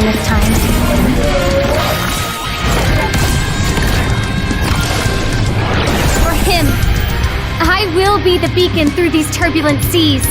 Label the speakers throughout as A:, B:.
A: this time. For him, I will be the beacon through these turbulent seas.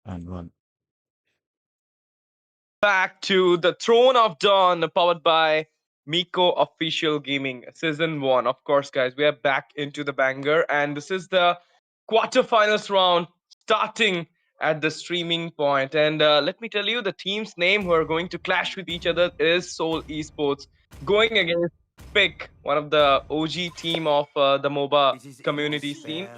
B: And one.
C: Back to the Throne of Dawn, powered by Miko Official Gaming, Season 1. Of course, guys, we are back into the banger, and this is the quarterfinals round starting at the streaming point. And let me tell you, the team's name who are going to clash with each other is Seoul Esports, going against Pick, one of the OG team of the MOBA community scene.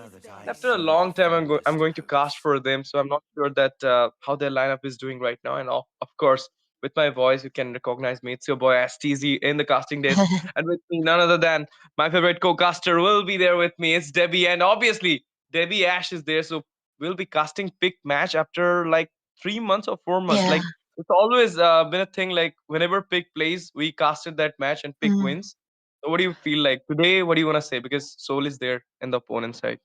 C: After a long time, I'm going to cast for them, so I'm not sure that how their lineup is doing right now. And of course, with my voice, you can recognize me. It's your boy STZ in the casting desk, and with me, none other than my favorite co-caster will be there with me. It's Debbie, and obviously Debbie Ash is there, so we'll be casting Pick match after like 3 months or 4 months.
D: Yeah.
C: Like it's always been a thing. Like whenever Pick plays, we casted that match and Pick
D: Mm.
C: wins. So what do you feel like today? What do you want to say? Because Soul is there in the opponent side.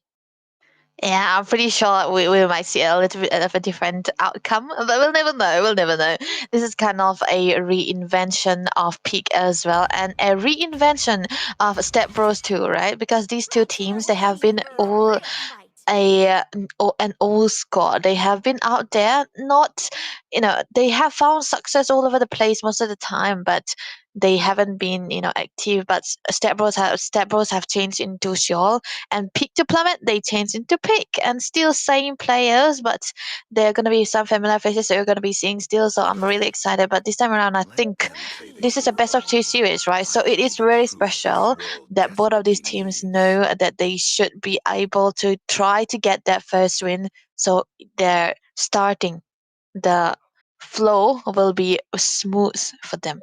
D: Yeah, I'm pretty sure we might see a little bit of a different outcome, but we'll never know. We'll never know. This is kind of a reinvention of Peak as well, and a reinvention of Step Bros too, right? Because these two teams, they have been all an old squad. They have been out there, not, they have found success all over the place most of the time, but they haven't been, active. But Step Bros have changed into Seoul, and Peak to Plummet they changed into Peak, and still same players, but there are gonna be some familiar faces that you're gonna be seeing still. So I'm really excited. But this time around, I think this is a best of two series, right? So it is very special that both of these teams know that they should be able to try to get that first win. So they're starting the flow will be smooth for them.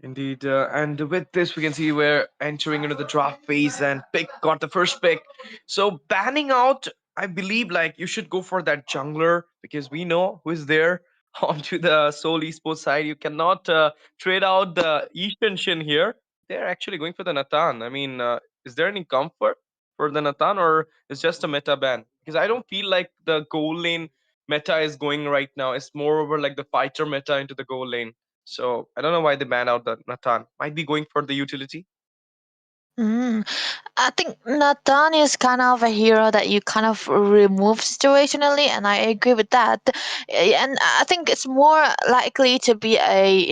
C: Indeed, and with this, we can see we're entering into the draft phase, and Pick got the first pick. So banning out, I believe, like you should go for that jungler because we know who is there onto the Seoul Esports side. You cannot trade out the Eastern Shin here. They're actually going for the Nathan. I mean, is there any comfort for the Nathan, or is just a meta ban? Because I don't feel like the goal lane meta is going right now. It's more over like the fighter meta into the goal lane. So I don't know why they banned out the Nathan. Might be going for the utility.
D: Mm. I think Nathan is kind of a hero that you kind of remove situationally, and I agree with that. And I think it's more likely to be a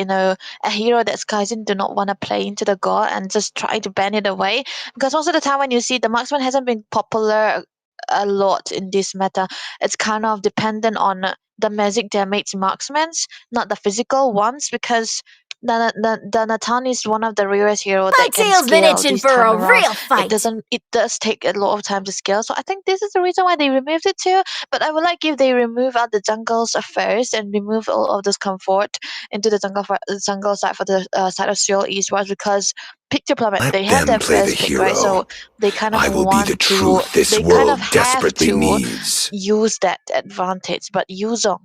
D: hero that Skyzen do not want to play into the god and just try to ban it away. Because most of the time when you see the marksman hasn't been popular a lot in this meta, it's kind of dependent on the magic damage marksmans, not the physical ones, because the Nathan is one of the rarest hero that can
A: Tail's been
D: scale
A: itching
D: this
A: for
D: time
A: a
D: around.
A: real fight.
D: It does take a lot of time to scale. So I think this is the reason why they removed it too. But I would like if they remove out the jungles first and remove all of this comfort into the jungle side for the side of Seoul Eastwards, because pick to plummet,
E: Let
D: they have
E: them
D: their
E: play the
D: first pick, right?
E: hero.
D: So they kind of
E: I will be the
D: want to,
E: truth this
D: they kind of
E: world
D: have
E: desperately
D: to
E: needs.
D: use that advantage. But Yuzong,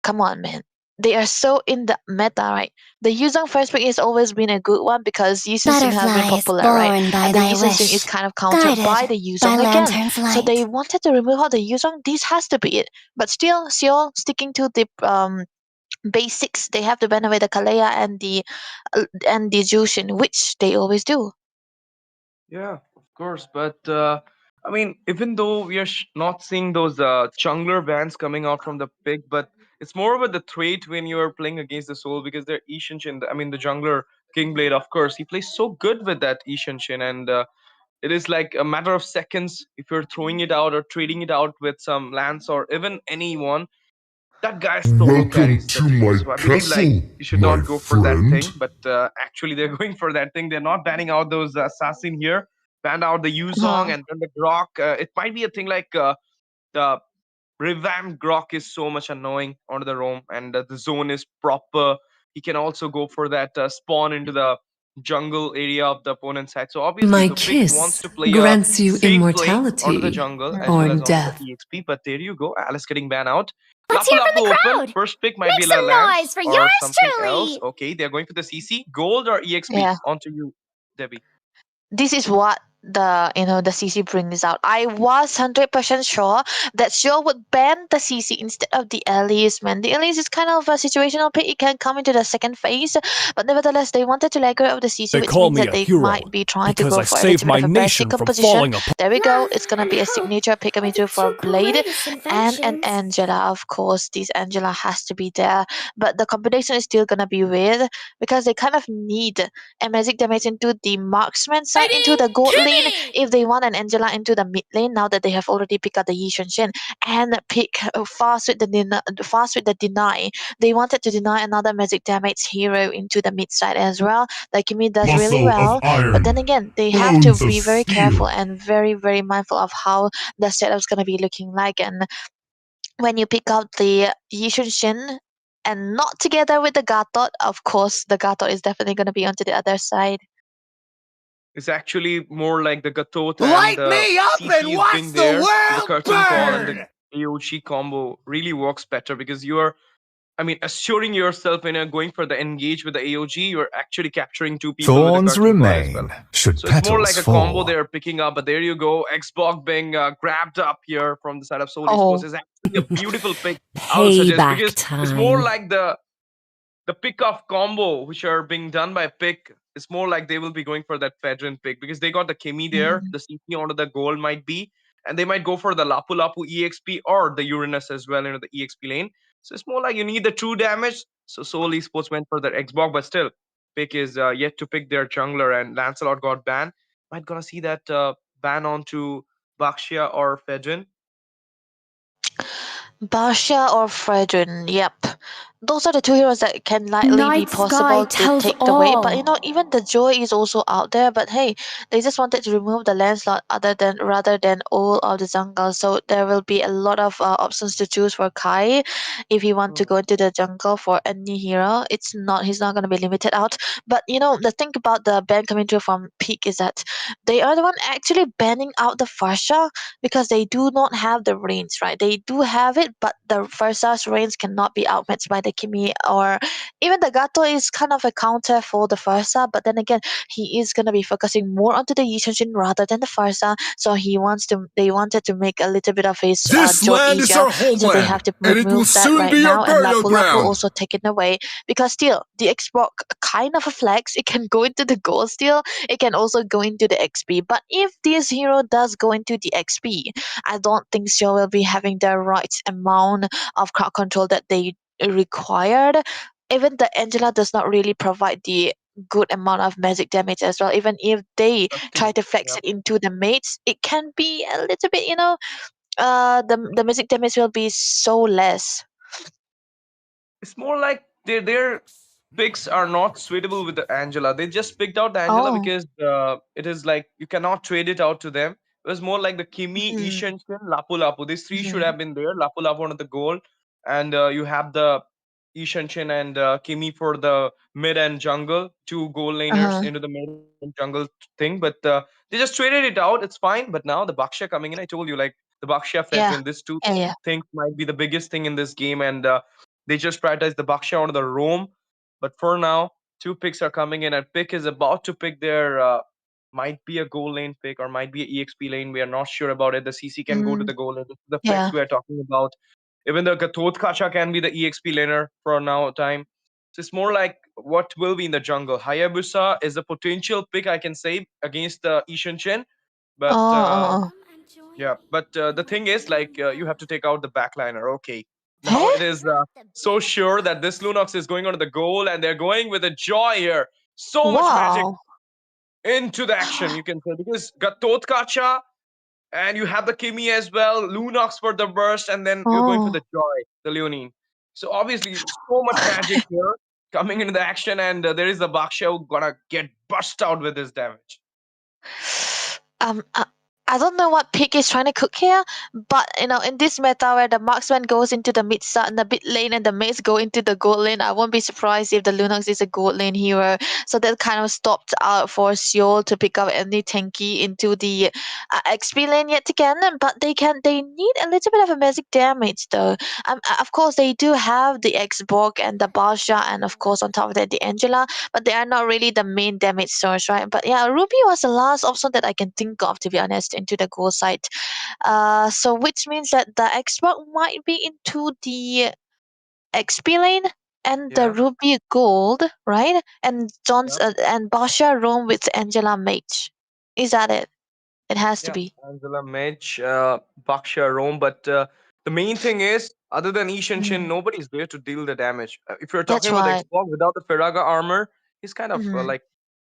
D: come on, man. They are so in the meta, right? The Yuzong first pick has always been a good one because Yisun Sing has been
A: Butterflies
D: popular, right?
A: born by
D: And the
A: thy
D: Yisun Sing is
A: wish,
D: kind of countered by
A: guided
D: the
A: by
D: Yuzong again.
A: lantern's
D: So they
A: light.
D: wanted to remove out the Yuzong. This has to be it. But still, Seoul sticking to the basics. They have to ban away the Kalea and the Jushin, which they always do.
C: Yeah, of course. But I mean, even though we are not seeing those jungler bans coming out from the pick, but it's more about the trait when you are playing against the soul because they're Ishinshin. I mean, the jungler Kingblade, of course, he plays so good with that Ishinshin, and it is like a matter of seconds if you're throwing it out or trading it out with some lance or even anyone. That guy solo
F: Welcome
C: carries the
F: to
C: team.
F: my
C: So I believe like
F: castle,
C: you should
F: my
C: not go for that
F: friend.
C: thing, but actually they're going for that thing. They're not banning out those assassin here. Banned out the Yuzong
D: Uh-huh.
C: and then the Grok. It might be a thing like the revamped Grok is so much annoying onto the roam, and the zone is proper. He can also go for that spawn into the jungle area of the opponent's side. So obviously,
G: My
C: the pick wants
G: kiss
C: to play a
G: grants you
C: safe play onto the
G: immortality
C: jungle as well
G: or
C: as onto the
G: death.
C: EXP. But there you go, Alice getting banned out.
A: Let's
C: Lapu
A: hear from
C: Lapu
A: the
C: open.
A: crowd.
C: First pick might
A: Make
C: be a
A: some noise
C: Lance
A: for
C: or
A: yours
C: something else.
A: truly.
C: Okay, they're going for the CC. Gold or EXP?
D: Yeah.
C: Onto you, Debbie.
D: This is what the CC brings out. I was 100% sure that Seoul would ban the CC instead of the Elise. Man, the Elise is kind of a situational pick. It can come into the second phase, but nevertheless, they wanted to let go of the CC,
B: They
D: which
B: call
D: means
B: me
D: that
B: a
D: they
B: hero
D: might be trying to
B: because
D: go
B: I
D: for a
B: saved
D: little bit
B: my
D: of a basic
B: nation from
D: composition.
B: falling apart.
D: There we go. It's gonna be a signature pick coming through for
A: Two
D: Blade
A: greatest
D: and an
A: inventions.
D: Angela. Of course, this Angela has to be there, but the combination is still gonna be weird because they kind of need a magic damage into the marksman side, into the gold lane, if they want an Angela into the mid lane. Now that they have already picked up the Yi Shen and pick fast with the deny, they wanted to deny another magic damage hero into the mid side as well. Like Kimi does really
E: Muscle
D: well,
E: of
D: but then
E: iron,
D: again, they have to
E: bones of
D: be very careful
E: steel.
D: and very mindful of how the setup's gonna be looking like. And when you pick out the Yi Shen and not together with the Gatot, of course, the Gatot is definitely gonna be onto the other side.
C: It's actually more like the Gatot and
B: Light
C: the
B: me up and
C: CCs
B: watch
C: being
B: the
C: there. So the
B: world
C: curtain call and the
B: burn!
C: AOC combo really works better because you are, I mean, assuring yourself when you're going for the engage with the AOG, you're actually capturing two people with a
E: Thorns
C: curtain call as well.
E: remain, should
C: So it's more like
E: petals
C: a combo
E: fall.
C: they're picking up, but there you go. Xbox being grabbed up here from the side of Seoul Esports
D: Oh,
C: is actually a beautiful pick, I would suggest,
F: Payback
C: because it's more
F: time.
C: like the pick off combo which are being done by pick. It's more like they will be going for that Fedrin pick because they got the Kimi there,
D: mhm.
C: the CP onto the goal might be, and they might go for the Lapu Lapu EXP or the Uranus as well into the EXP lane. So it's more like you need the true damage. So Seoul Esports went for their Xbox, but still, pick is yet to pick their jungler, and Lancelot got banned. Might gonna see that ban onto Baxia or Fedrin.
D: Basha or Fredrin, yep. Those are the two heroes that can likely be
A: Night sky
D: possible to
A: tells
D: take the weight. But
A: all.
D: even the Joy is also out there. But hey, they just wanted to remove the Lancelot rather than all of the jungle. So there will be a lot of options to choose for Kai if he want to
C: Hmm.
D: go into the jungle for any hero. He's not gonna be limited out. But the thing about the ban coming through from Peak is that they are the one actually banning out the Farsha because they do not have the range, right? They do have it, but the Versa's range cannot be outmatched by the Kimi, or even the Gato is kind of a counter for the Versa, but then again, he is gonna be focusing more onto the Yishin rather than the Versa, so they wanted to make a little bit of his
E: This
D: job
E: land is
D: easier,
E: our
D: so they
E: homeland,
D: have to
E: and it will
D: remove that
E: soon
D: right
E: be our
D: now, and
E: burial
D: Lapu Lapu
E: ground.
D: also taken away, because still, the Xbox kind of a flex, it can go into the gold still, it can also go into the XP, but if this hero does go into the XP, I don't think so will be having the right amount of crowd control that they required. Even the Angela does not really provide the good amount of magic damage as well. Even if they try to flex
C: Yeah.
D: it into the mates, it can be a little bit, the magic damage will be so less.
C: It's more like their picks are not suitable with the Angela. They just picked out the Angela
D: Oh.
C: because it is like you cannot trade it out to them. It was more like the Kimi,
D: Mhm,
C: Ishan, Lapu Lapu. These three should
D: mhm,
C: have been there. Lapu Lapu on the goal, and you have the Ishan and Kimi for the mid and jungle, two goal laners
D: uh-huh.
C: into the mid and jungle thing. But they just traded it out. It's fine. But now the Baksha coming in, I told you, like the Baksha
D: Yeah,
C: Fedrin, these two
D: yeah, yeah.
C: things might be the biggest thing in this game, and they just prioritize the Baksha or the Rome. But for now, two picks are coming in, and pick is about to pick their might be a goal lane pick or might be a EXP lane. We are not sure about it. The CC can go to
D: Mm,
C: the goal lane. This is the flex
D: yeah.
C: we are talking about. Even the Gatot Kacha can be the EXP laner for now time. So it's more like what will be in the jungle. Hayabusa is a potential pick I can say against the Ishan Chen, but
D: Oh, oh, oh.
C: yeah, but the thing is, like, you have to take out the backliner. Okay, now
D: Hey?
C: it is so sure that this Lunox is going on to the goal, and they're going with a joy here. So much magic
D: Wow.
C: into the action, you can say, because Gatot Kacha, and you have the Kimi as well, Lunox for the burst, and then you're going for
D: Oh.
C: the joy, the Leonine. So obviously, so much magic here coming into the action, and there is the Baksha who gonna get bust out with this damage.
D: Um, uh, I don't know what Pig is trying to cook here, but in this meta where the marksman goes into the mid side and the mid lane and the mates go into the gold lane, I won't be surprised if the Lunox is a gold lane hero. So that kind of stopped out for Seoul to pick up any tanky into the XP lane yet again. But they need a little bit of a basic damage though. Of course they do have the Xborg and the Basha and of course on top of that the Angela, but they are not really the main damage source, right? But yeah, Ruby was the last option that I can think of, to be honest, into the goal side. So which means that the Xbox might be into the XP lane and the
C: Yeah,
D: Ruby Gold, right? And John's
C: yeah,
D: and Basha roam with Angela Mage. Is that it? It has to
C: yeah.
D: be.
C: Angela Mage, Baksha, Rome. But the main thing is, other than Ishan Shin,
D: Mm,
C: nobody's there to deal the damage. If you're talking
D: that's
C: about the
D: right.
C: Xbox without the Feraga armor, he's kind of
D: Mm,
C: like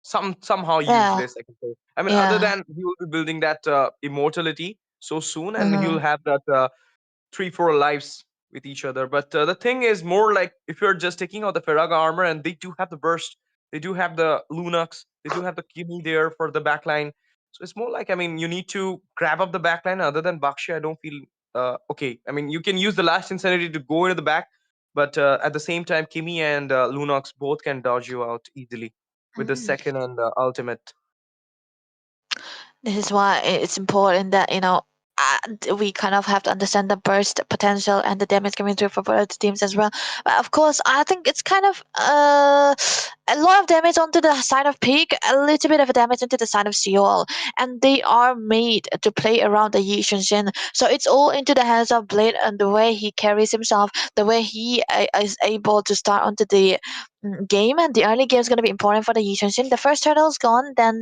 C: somehow
D: yeah,
C: useless, I can say. I mean, other
D: yeah.
C: than he will be building that immortality so soon, and he'll
D: Mm-hmm.
C: have that 3 4 lives with each other. But the thing is more like if you're just taking out the Feraga armor, and they do have the burst, they do have the Lunox, they do have the Kimi there for the backline. So it's more like, I mean, you need to grab up the backline. Other than Bakshi, I don't feel okay. I mean, you can use the last insanity to go into the back, but at the same time, Kimi and Lunox both can dodge you out easily with the
D: Mm.
C: second and ultimate.
D: This is why it's important that we kind of have to understand the burst potential and the damage coming through for both teams as well. But of course, I think it's kind of a lot of damage onto the side of Peak, a little bit of a damage into the side of Seoul, and they are made to play around the Yi Shunshin. So it's all into the hands of Blade and the way he carries himself, the way he is able to start onto the game. And the early game is going to be important for the Yi Shunshin. The first turtle's gone, then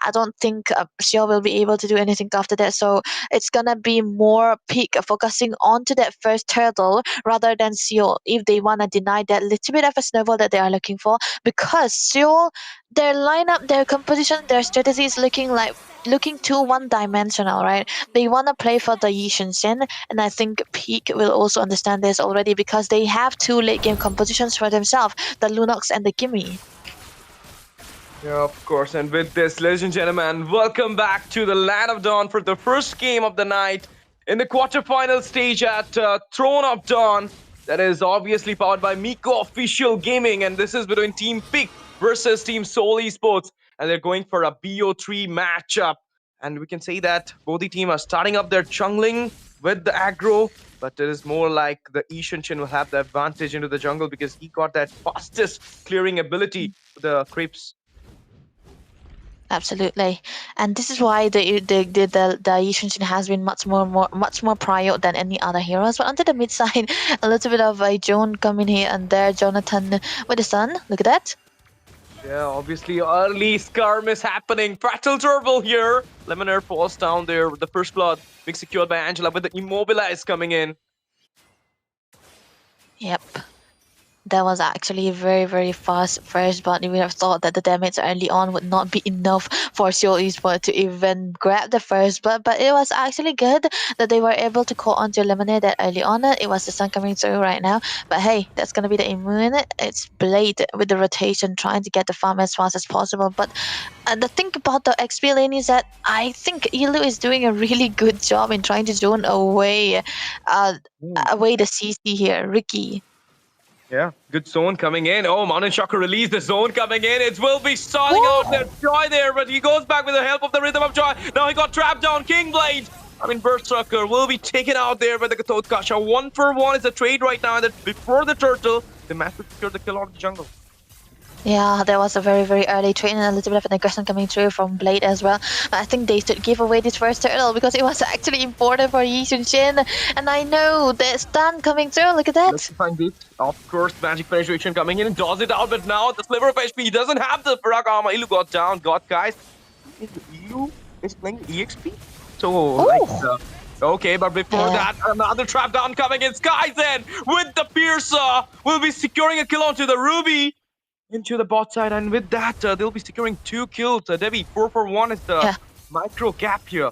D: I don't think Xiao will be able to do anything after that. So it's gonna be more peak focusing onto that first turtle rather than Seoul if they wanna deny that little bit of a snowball that they are looking for. Because Seoul, their lineup, their composition, their strategy is looking too one dimensional, right? They wanna play for the Yi Shen, and I think Peak will also understand this already because they have two late game compositions for themselves, the Lunox and the Gimme.
C: Yeah, of course. And with this, ladies and gentlemen, welcome back to the Land of Dawn for the first game of the night in the quarterfinal stage at Throne of Dawn. That is obviously powered by Miko Official Gaming, and this is between Team Pick versus Team Seoul Esports, and they're going for a BO3 matchup. And we can say that both the team are starting up their jungling with the aggro, but it is more like the Ishan Chin will have the advantage into the jungle because he got that fastest clearing ability with the creeps.
D: Absolutely, and this is why the Yi Shin has been much more prior than any other heroes. But onto the mid side, a little bit of a Joan coming here and there. Jonathan with the sun. Look at that.
C: Yeah, obviously early skirm is happening. Fatal Turbo here. Lemonair falls down there with the first blood being secured by Angela with the immobilize coming in.
D: Yep. That was actually a very, very fast first, but we would have thought that the damage early on would not be enough for Seoul Esports to even grab the first blood. But it was actually good that they were able to call on to eliminate that early on. It was the sun coming through right now. But hey, that's going to be the immune. It's Blade with the rotation trying to get the farm as fast as possible. But the thing about the XP lane is that I think Ilu is doing a really good job in trying to zone away the CC here, Ricky.
C: Yeah, good zone coming in. Oh, Mountain Shocker released the zone coming in. It will be starting out
D: Woo!
C: there. Joy there, but he goes back with the help of the Rhythm of Joy. Now he got trapped down. King Blade. I mean, Berserker will be taken out there by the Kathod Kasha. 1-for-1 is a trade right now. That before the turtle, they managed to secure the kill out of the jungle.
D: Yeah, there was a very, very early trade and a little bit of an aggression coming through from Blade as well. But I think they should give away this first turtle because it was actually important for Yi Shin. And I know the stun coming through. Look at that.
C: Let's find this. Of course, magic penetration coming in and does it out, but now the sliver of HP he doesn't have the Farak armor. Ilu got down, guys. Ilu is playing EXP. So, okay, but before that, another trap down coming in. Skyzen with the Piercer will be securing a kill onto the Ruby into the bot side, and with that, they'll be securing 2 kills. Debbie, 4-for-1 is the micro gap here.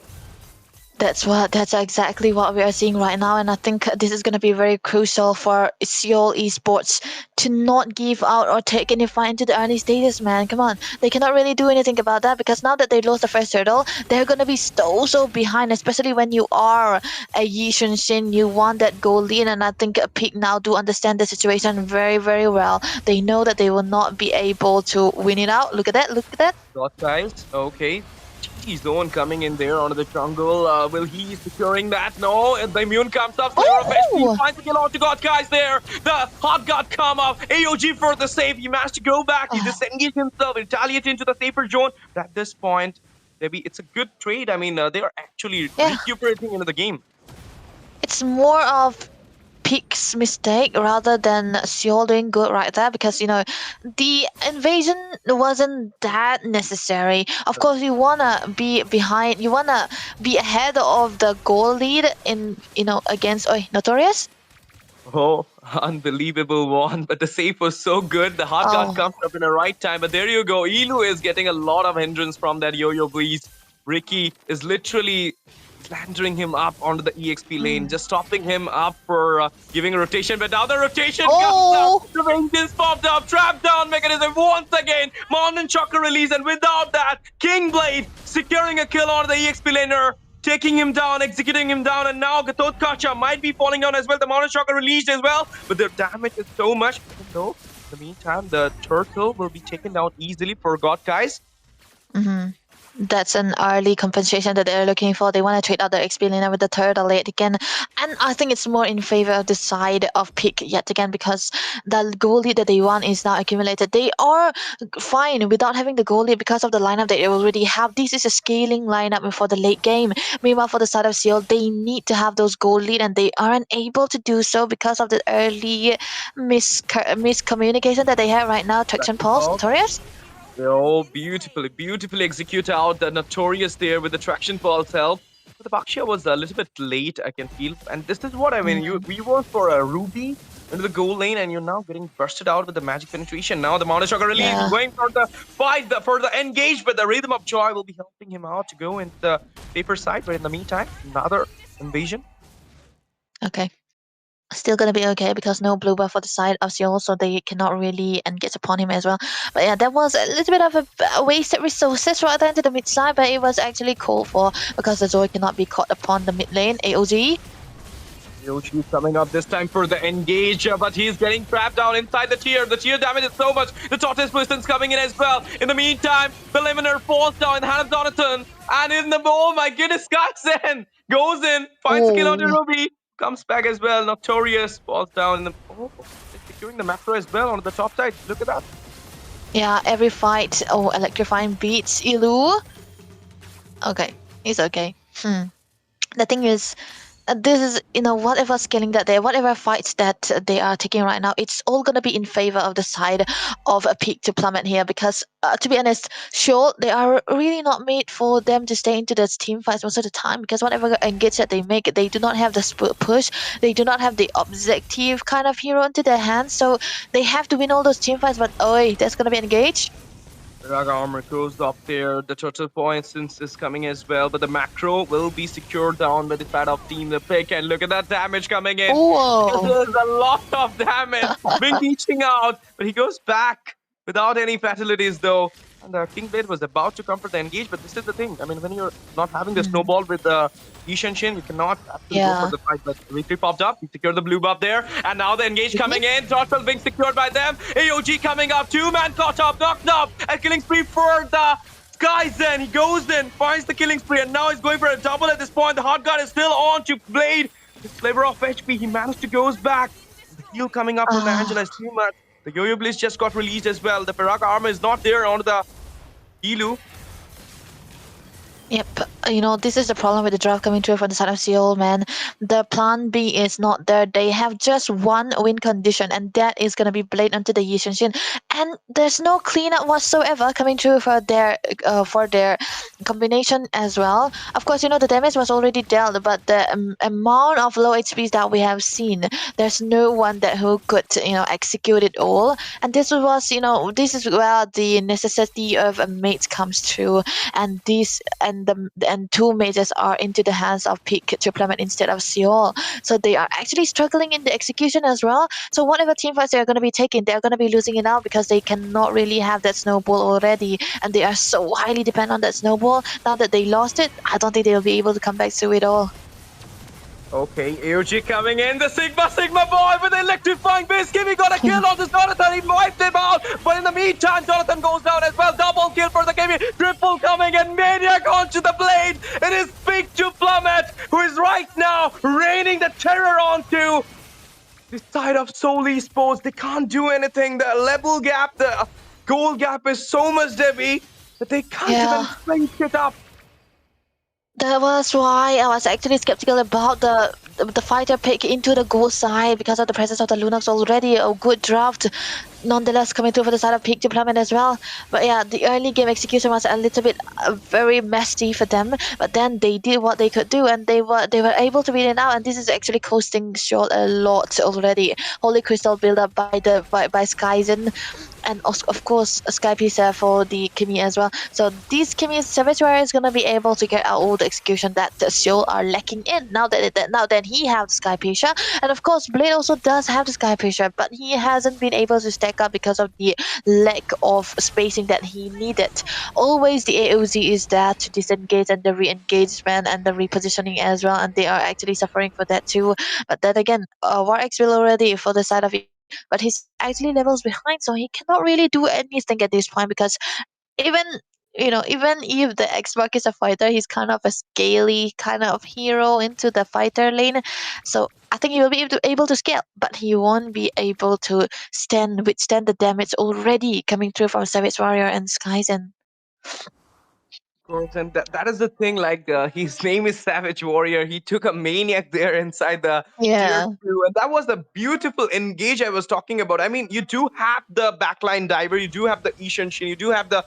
D: That's exactly what we are seeing right now, and I think this is going to be very crucial for Seoul Esports to not give out or take any fight into the early stages. Man, come on, they cannot really do anything about that because now that they lost the first hurdle, they're going to be so behind. Especially when you are a Yi Shin, you want that goal lead, and I think Peak now do understand the situation very well. They know that they will not be able to win it out. Look at that! Look at that!
C: Got guys. Okay. GG zone coming in there onto the jungle. Will he securing that? No. And the immune comes up. Slayer of HP
D: Oh!
C: finds the kill onto God guys there. The hot god come up. AOG for the save. He managed to go back. He disengaged himself, retaliate into the safer zone. But at this point, maybe it's a good trade. I mean, they are actually
D: Yeah.
C: recuperating into the game.
D: It's more of Peak's mistake rather than Seoul doing good right there because the invasion wasn't that necessary. Of course, you wanna be behind, you wanna be ahead of the goal lead in against Notorious.
C: Oh, unbelievable one. But the save was so good. The hard guard
D: Oh,
C: comes up in the right time. But there you go. Ilu is getting a lot of hindrance from that yo-yo breeze. Ricky is literally slandering him up onto the EXP lane, just stopping him up for giving a rotation. But now the rotation comes
D: Oh!
C: up. The ranges popped up. Trap down mechanism once again. Mountain Chakra release. And without that, King Blade securing a kill onto the EXP laner. Taking him down, executing him down, and now Gatot Kacha might be falling down as well. The Mountain Shocker released as well, but the damage is so much. Even though, in the meantime, the turtle will be taken down easily for God, guys.
D: That's an early compensation that they're looking for. They want to trade out their XP laner with the turtle late again. And I think it's more in favor of the side of Pick yet again because the goal lead that they want is now accumulated. They are fine without having the goal lead because of the lineup that they already have. This is a scaling lineup for the late game. Meanwhile, for the side of Seoul, they need to have those goal lead and they aren't able to do so because of the early miscommunication that they have right now. Traction Pulse, Notorious?
C: Oh, beautifully execute out the Notorious there with the Traction Pulse help. But the Bakshia was a little bit late, I can feel. And this is what I mean. We were for a Ruby into the goal lane, and you're now getting bursted out with the magic penetration. Now the Mountain Shocker release is going for the fight, for the engage, but the Rhythm of Joy will be helping him out to go into the paper side. But in the meantime, another invasion.
D: Okay. Still gonna be okay because no blue buff for the side of Seoul, so they cannot really engage upon him as well. But yeah, that was a little bit of a wasted resources right there into the mid side, but it was actually called for because the Zoe cannot be caught upon the mid lane. AOG.
C: Yoshi coming up this time for the engage, but he's getting trapped down inside the tier. The tier damage is so much. The Tortoise Pistons coming in as well. In the meantime, the Limiter falls down in the hand of Jonathan. And in the, oh my goodness, Scottson goes in, finds the kill on the Ruby, comes back as well. Notorious falls down in the, securing the macro as well on the top side. Look at that.
D: Yeah, every fight, electrifying beats Ilu. Okay, he's okay. The thing is, this is whatever scaling that whatever fights that they are taking right now, it's all gonna be in favor of the side of a Peak to plummet here because to be honest, sure, they are really not made for them to stay into those team fights most of the time because whatever engage that they make, they do not have the push, they do not have the objective kind of hero into their hands, so they have to win all those team fights. But that's gonna be engaged.
C: Raga armor goes up there. The turtle for instance is coming as well, but the macro will be secured down by the side of Team the Pick. And look at that damage coming in.
D: Whoa.
C: There's a lot of damage. Been reaching out, but he goes back without any fatalities though. And the King Blade was about to come for the engage, but this is the thing. I mean, when you're not having the snowball with the Ishanshin, you cannot actually go for the fight. But victory popped up. He secured the blue buff there. And now the engage coming in. Turtle being secured by them. AOG coming up. Two-man caught up. Knocked up. And killing spree for the Skyzen. He goes in, finds the killing spree. And now he's going for a double at this point. The hot guard is still on to Blade. His flavor of HP. He managed to goes back. The heal coming up from Angela is too much. The Yo-Yo Blitz just got released as well. The Piraka armor is not there on the Ilu.
D: Yep, this is the problem with the draft coming through from the side of Seoul, man. The plan B is not there. They have just one win condition, and that is gonna be Blade onto the Yi Shin. And there's no cleanup whatsoever coming through for their combination as well. Of course, the damage was already dealt, but the amount of low HPs that we have seen, there's no one who could execute it all. And this was this is where the necessity of a mate comes through, and and two majors are into the hands of Peak Triplement instead of Seoul. So they are actually struggling in the execution as well. So whatever team fights they are going to be taking, they are going to be losing it out because they cannot really have that snowball already, and they are so highly dependent on that snowball. Now that they lost it, I don't think they'll be able to come back to it all.
C: Okay, AOG coming in, the Sigma boy with the electrifying base. Kimmy got a kill on this Jonathan, he wiped him out. But in the meantime, Jonathan goes down as well. Double kill for the Kimmy. Triple coming and Maniac onto the blade. It is Big to Plummet, who is right now raining the terror onto the side of Seoul Esports. They can't do anything. The level gap, the goal gap is so much heavy that they can't even break it up.
D: That was why I was actually skeptical about the fighter pick into the goal side because of the presence of the Lunox already. A good draft, nonetheless, coming through for the side of Peak Deployment as well. But yeah, the early game execution was a little bit very messy for them. But then they did what they could do, and they were able to beat it out. And this is actually costing Seoul a lot already. Holy Crystal build up by Skyzen. And of course, Sky Pizza for the Kimmy as well. So these Kimmy's Savage Warrior is gonna be able to get out all the execution that the Seoul are lacking in. Now that he have the Sky Pizza, and of course Blade also does have the Sky Pizza, but he hasn't been able to stack up because of the lack of spacing that he needed. Always the AOZ is there to disengage and the re-engagement and the repositioning as well, and they are actually suffering for that too. But then again, Warx will already for the side of it, but he's actually levels behind, so he cannot really do anything at this point because even even if the Xbox is a fighter, he's kind of a scaly kind of hero into the fighter lane. So I think he will be able to scale, but he won't be able to withstand the damage already coming through from Savage Warrior and Skyzen.
C: Course, and that is the thing. Like his name is Savage Warrior. He took a maniac there inside the tier
D: Yeah.
C: 2, and that was the beautiful engage I was talking about. I mean, you do have the backline diver, you do have the Ishan Shin, you do have the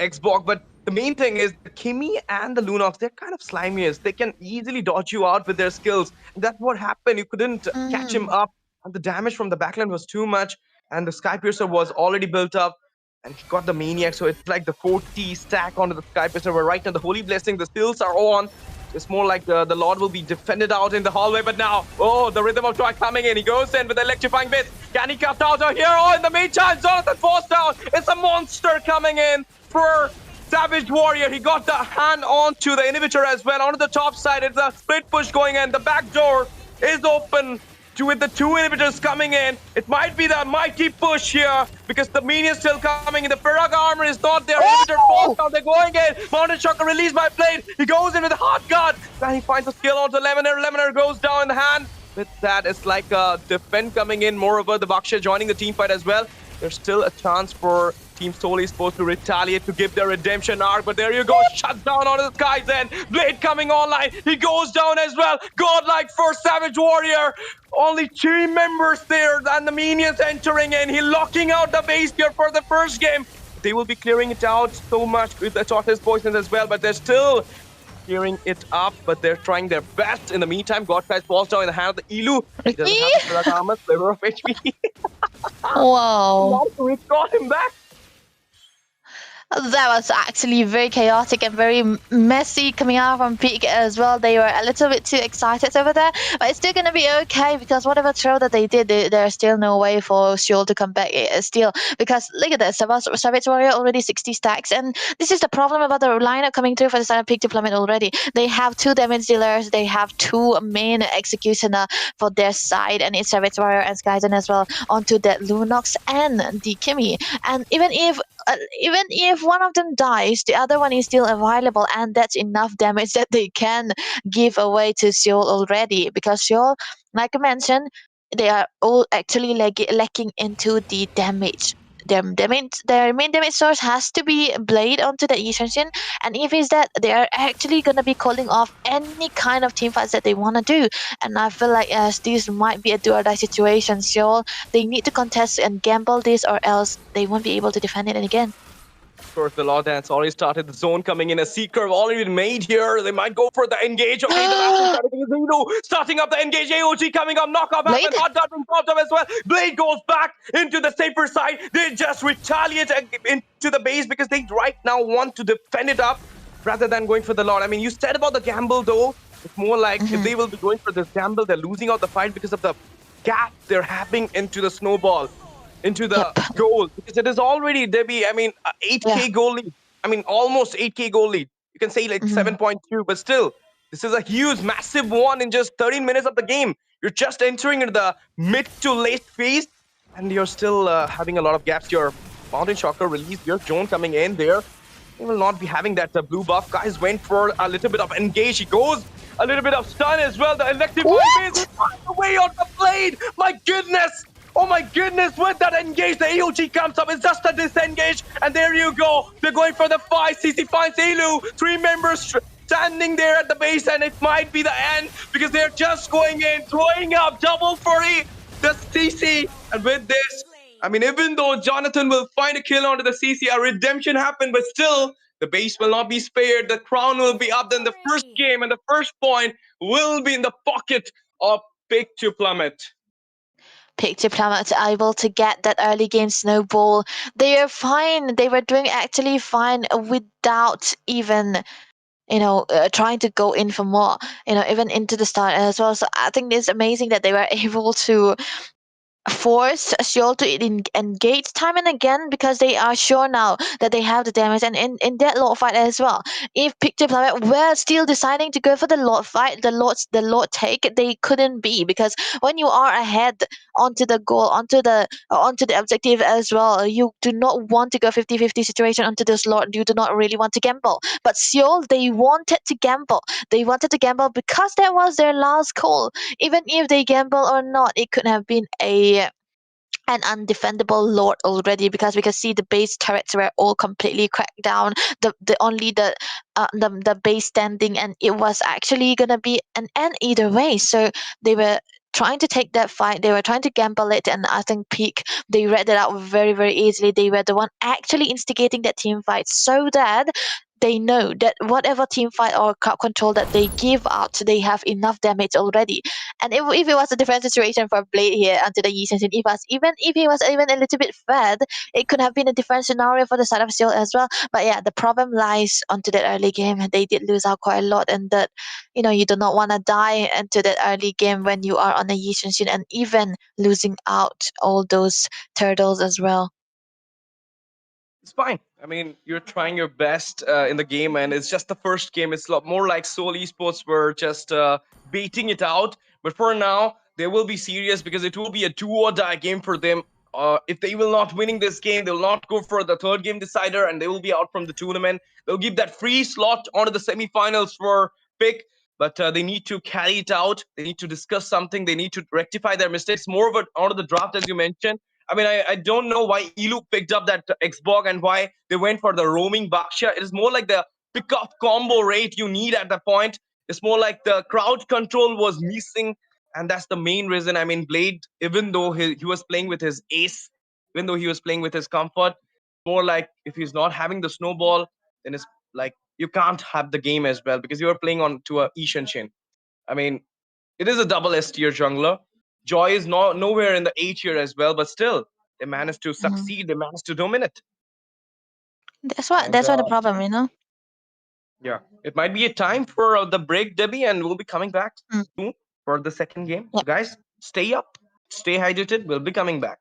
C: Xbox, but the main thing is the Kimmy and the Lunox. They're kind of slimiest. They can easily dodge you out with their skills. And that's what happened. You couldn't catch him up, and the damage from the backline was too much. And the Sky Piercer was already built up, and he got the Maniac. So it's like the 40 stack onto the Sky Piercer. We're right now the Holy Blessing. The skills are on. It's more like the Lord will be defended out in the hallway, but now, oh, the Rhythm of Joy coming in. He goes in with the electrifying bits. Can he cut out here? Oh, in the meantime, Jonathan falls down. It's a monster coming in for Savage Warrior. He got the hand onto the inhibitor as well. Onto the top side, it's a split push going in. The back door is open with the two inhibitors coming in. It might be the mighty push here because the minion is still coming in. The Ferrag armor is not there. Inhibitor falls down. They're going in. Mountain Shocker released by Blade. He goes in with a hot guard. Then he finds a skill onto Lemoner. Lemoner goes down in the hand. With that, it's like a defend coming in. Moreover, the Baksha joining the team fight as well. There's still a chance for Team Seoul is supposed to retaliate to give their redemption arc, but there you go, shuts down onto the skies and Blade coming online. He goes down as well. Godlike for Savage Warrior. Only 3 members there and the minions entering in. He locking out the base here for the first game. They will be clearing it out so much with the Tortoise Poisons as well, but they're still clearing it up, but they're trying their best. In the meantime, Godfest falls down in the hand of the Ilu. He doesn't have the armor, sliver of HP.
D: Wow.
C: We got him back.
D: That was actually very chaotic and very messy coming out from Peak as well. They were a little bit too excited over there, but it's still going to be okay because whatever throw that they did, there's still no way for Seoul to come back still, because look at this, Savage Warrior already 60 stacks, and this is the problem about the lineup coming through for the side of Peak Deployment already. They have 2 damage dealers, they have 2 main executioner for their side, and it's Savage Warrior and Skyzen as well onto that Lunox and the Kimmy. And even if one of them dies, the other one is still available, and that's enough damage that they can give away to Seoul already. Because Seoul, like I mentioned, they are all actually lacking into the damage. Their main damage source has to be Blade onto the Ishanshin, and if it's that, they are actually gonna be calling off any kind of team fights that they wanna do. And I feel like as this might be a do or die situation, Seoul, they need to contest and gamble this, or else they won't be able to defend it again.
C: Of course, the Law Dance already started. The zone coming in. A C-curve already been made here. They might go for the engage. Okay, the last starting is Zulu. Starting up the engage. AOG coming up. Knockoff happened. Hot dart being popped up as well. Blade goes back into the safer side. They just retaliate into the base because they right now want to defend it up. rather than going for the lot. I mean, you said about the gamble though. It's more like if
D: Hmm.
C: they will be going for this gamble, they're losing out the fight because of the gap they're having into the snowball, into the
D: Yep.
C: goal. Because it is already, Debbie, I mean, a
D: Yeah.
C: 8K goal lead. I mean, almost 8K goal lead. You can say like
D: Hmm.
C: 7.2, but still, this is a huge, massive one in just 13 minutes of the game. You're just entering into the mid to late phase, and you're still having a lot of gaps. Your Mountain Shocker release, your drone coming in there. He will not be having that blue buff. Guys went for a little bit of engage. He goes a little bit of stun as well. The electrifying base
D: What?
C: is away on the blade. My goodness. Oh my goodness. With that engage, the AOG comes up. It's just a disengage. And there you go. They're going for the fight. CC finds Elu. Three members standing there at the base. And it might be the end because they're just going in, throwing up double for the CC. And with this, I mean, even though Jonathan will find a kill onto the CC, a redemption happened, but still, the base will not be spared. The crown will be up. Then the first game and the first point will be in the pocket of Pick to Plummet.
D: Picture Planet able to get that early game snowball. They are fine. They were doing actually fine without even trying to go in for more. Even into the start as well. So I think it's amazing that they were able to force Seoul to engage time and again because they are sure now that they have the damage, and in that Lord fight as well. If Picture Planet were still deciding to go for the Lord fight, the Lord take, they couldn't be, because when you are ahead onto the goal, onto the objective as well, you do not want to go 50-50 situation onto this Lord. You do not really want to gamble. But Seoul, they wanted to gamble. They wanted to gamble because that was their last call. Even if they gamble or not, it could have been an undefendable lord already, because we can see the base turrets were all completely cracked down. The only the base standing, and it was actually gonna be an end either way. So they were trying to take that fight. They were trying to gamble it, and I think Peak, they read it out very very easily. They were the one actually instigating that team fight, so that they know that whatever team fight or crowd control that they give out, they have enough damage already. And if it was a different situation for Blade here until the Yi season, if he was even a little bit fed, it could have been a different scenario for the side of Seoul as well. But yeah, the problem lies onto that early game, and they did lose out quite a lot. And that, you do not want to die into that early game when you are on a Yi season, and even losing out all those turtles as well.
C: It's fine. I mean, you're trying your best in the game, and it's just the first game. It's a lot more like Seoul Esports were just baiting it out. But for now, they will be serious because it will be a do or die game for them. If they will not winning this game, they will not go for the third game decider, and they will be out from the tournament. They'll give that free slot onto the semifinals for pick. But they need to carry it out. They need to discuss something. They need to rectify their mistakes. More of it out of the draft, as you mentioned. I mean, I don't know why Elu picked up that Xbox and why they went for the roaming Baksha. It is more like the pick-up combo rate you need at the point. It's more like the crowd control was missing, and that's the main reason. I mean, Blade, even though he was playing with his ace, even though he was playing with his comfort, more like if he's not having the snowball, then it's like you can't have the game as well because you're playing on to a Ishan Shin. I mean, it is a double S tier jungler. Joy is nowhere in the A tier as well, but still, they managed to
D: Mhm.
C: succeed. They managed to dominate.
D: That's what
C: And
D: that's what the problem.
C: yeah, it might be a time for the break, Debbie, and we'll be coming back
D: Mm.
C: soon for the second game. So,
D: Yep.
C: guys, stay up, stay hydrated. We'll be coming back.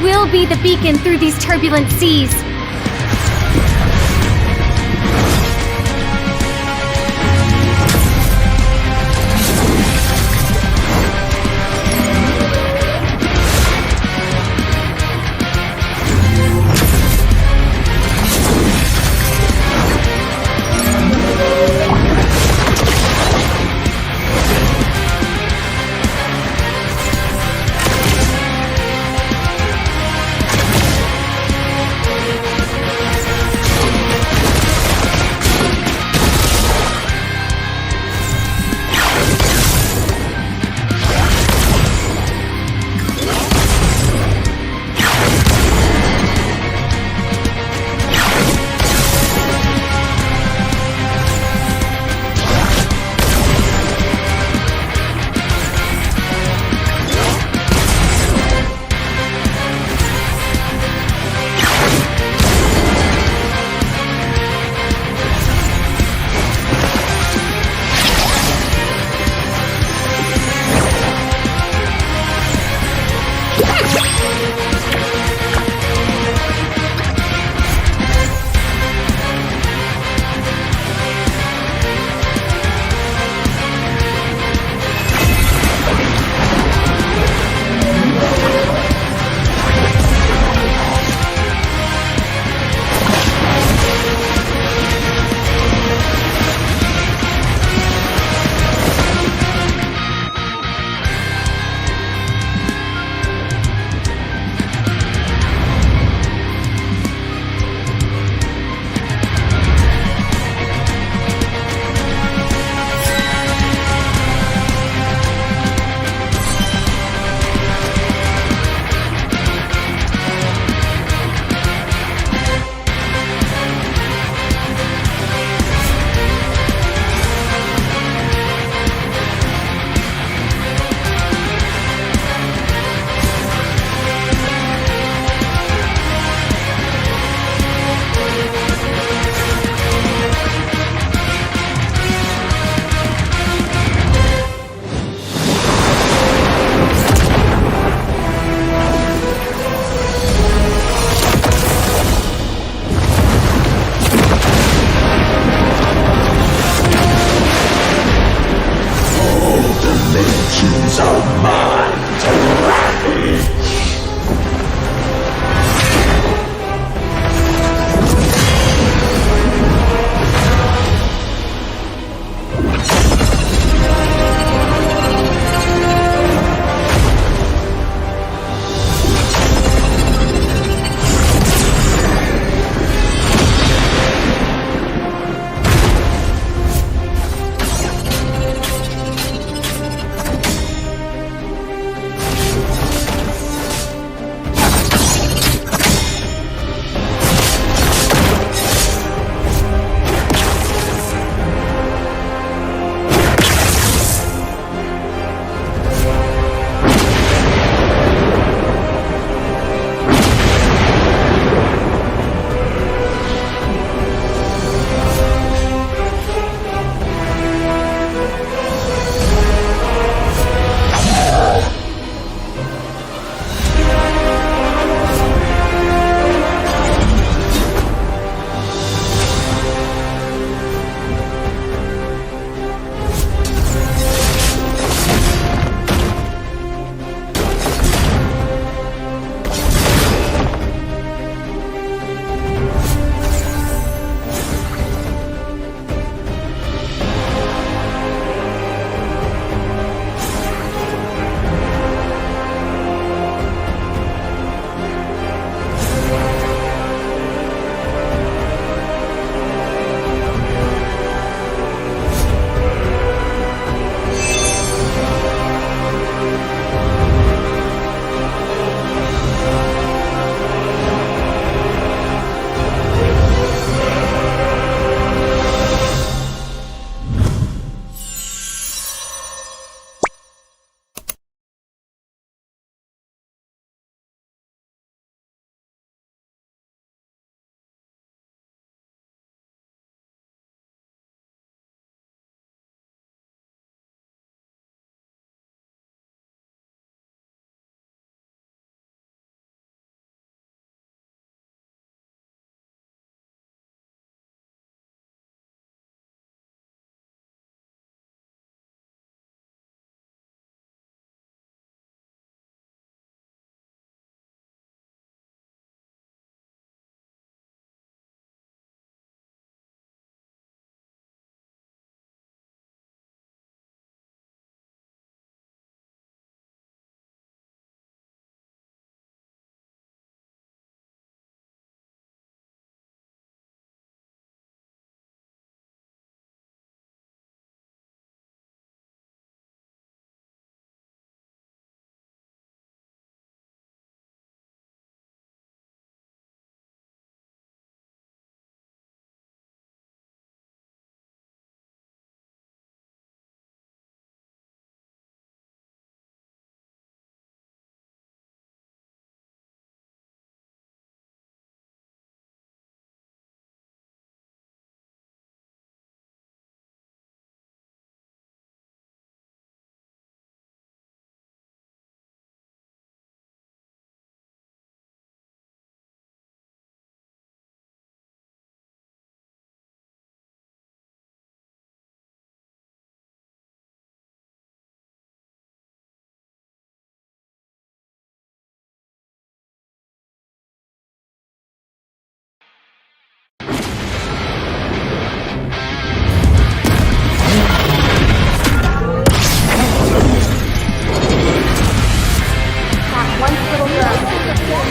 A: will be the beacon through these turbulent seas.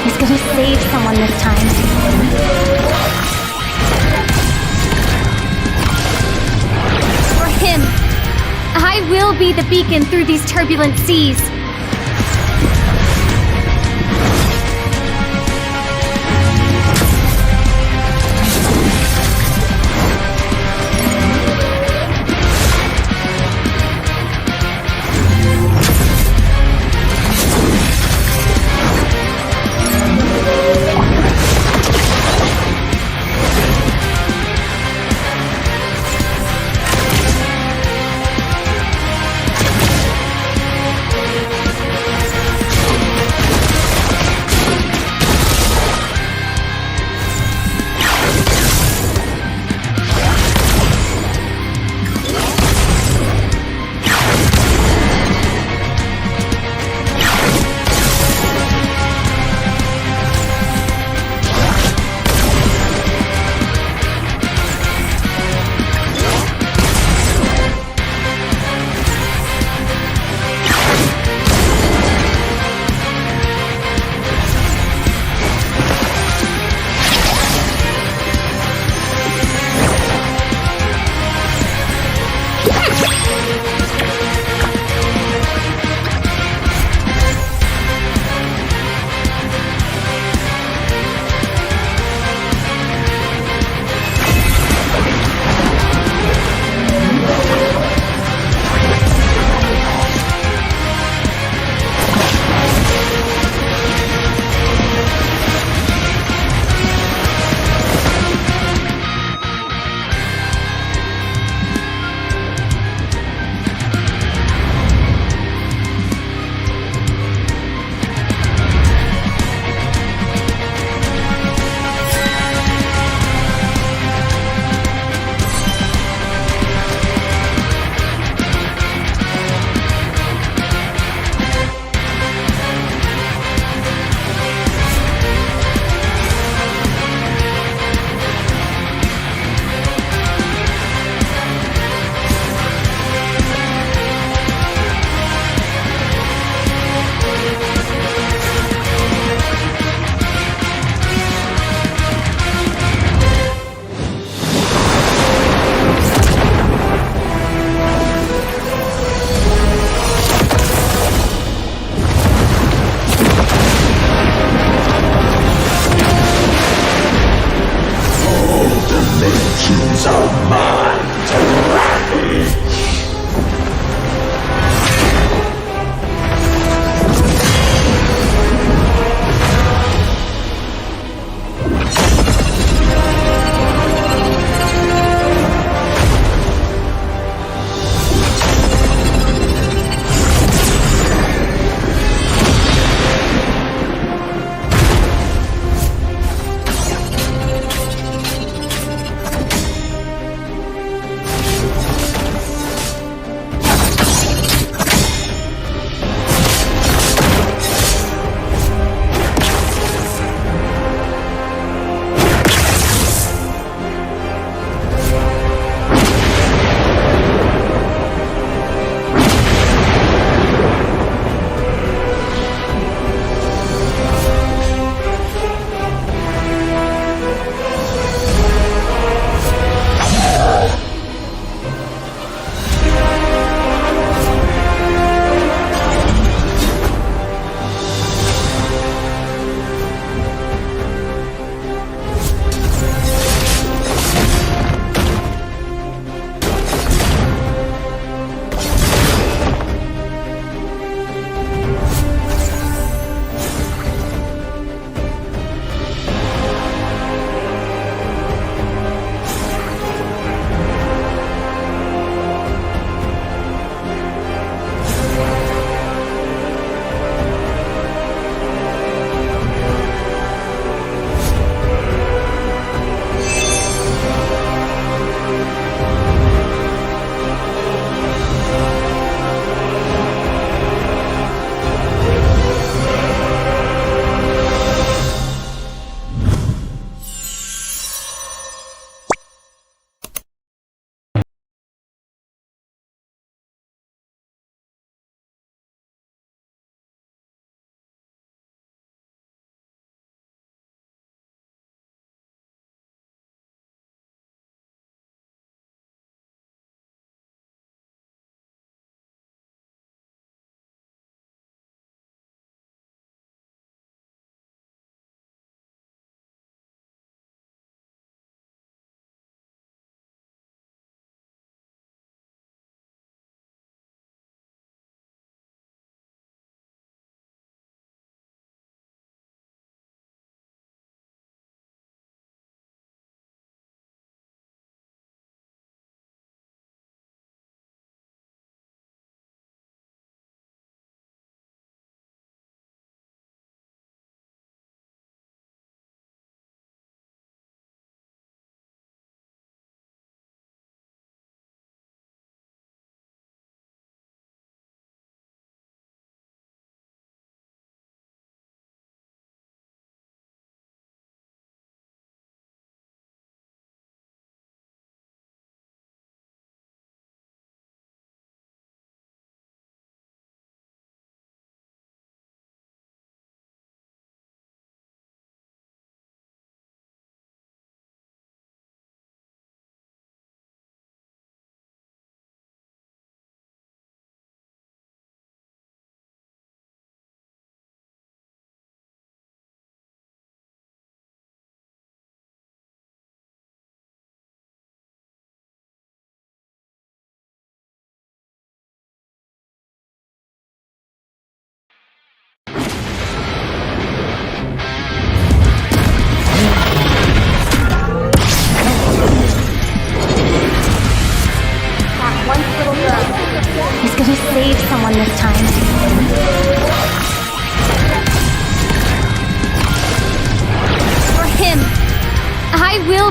A: He's gonna save someone this time. For him, I will be the beacon through these turbulent seas.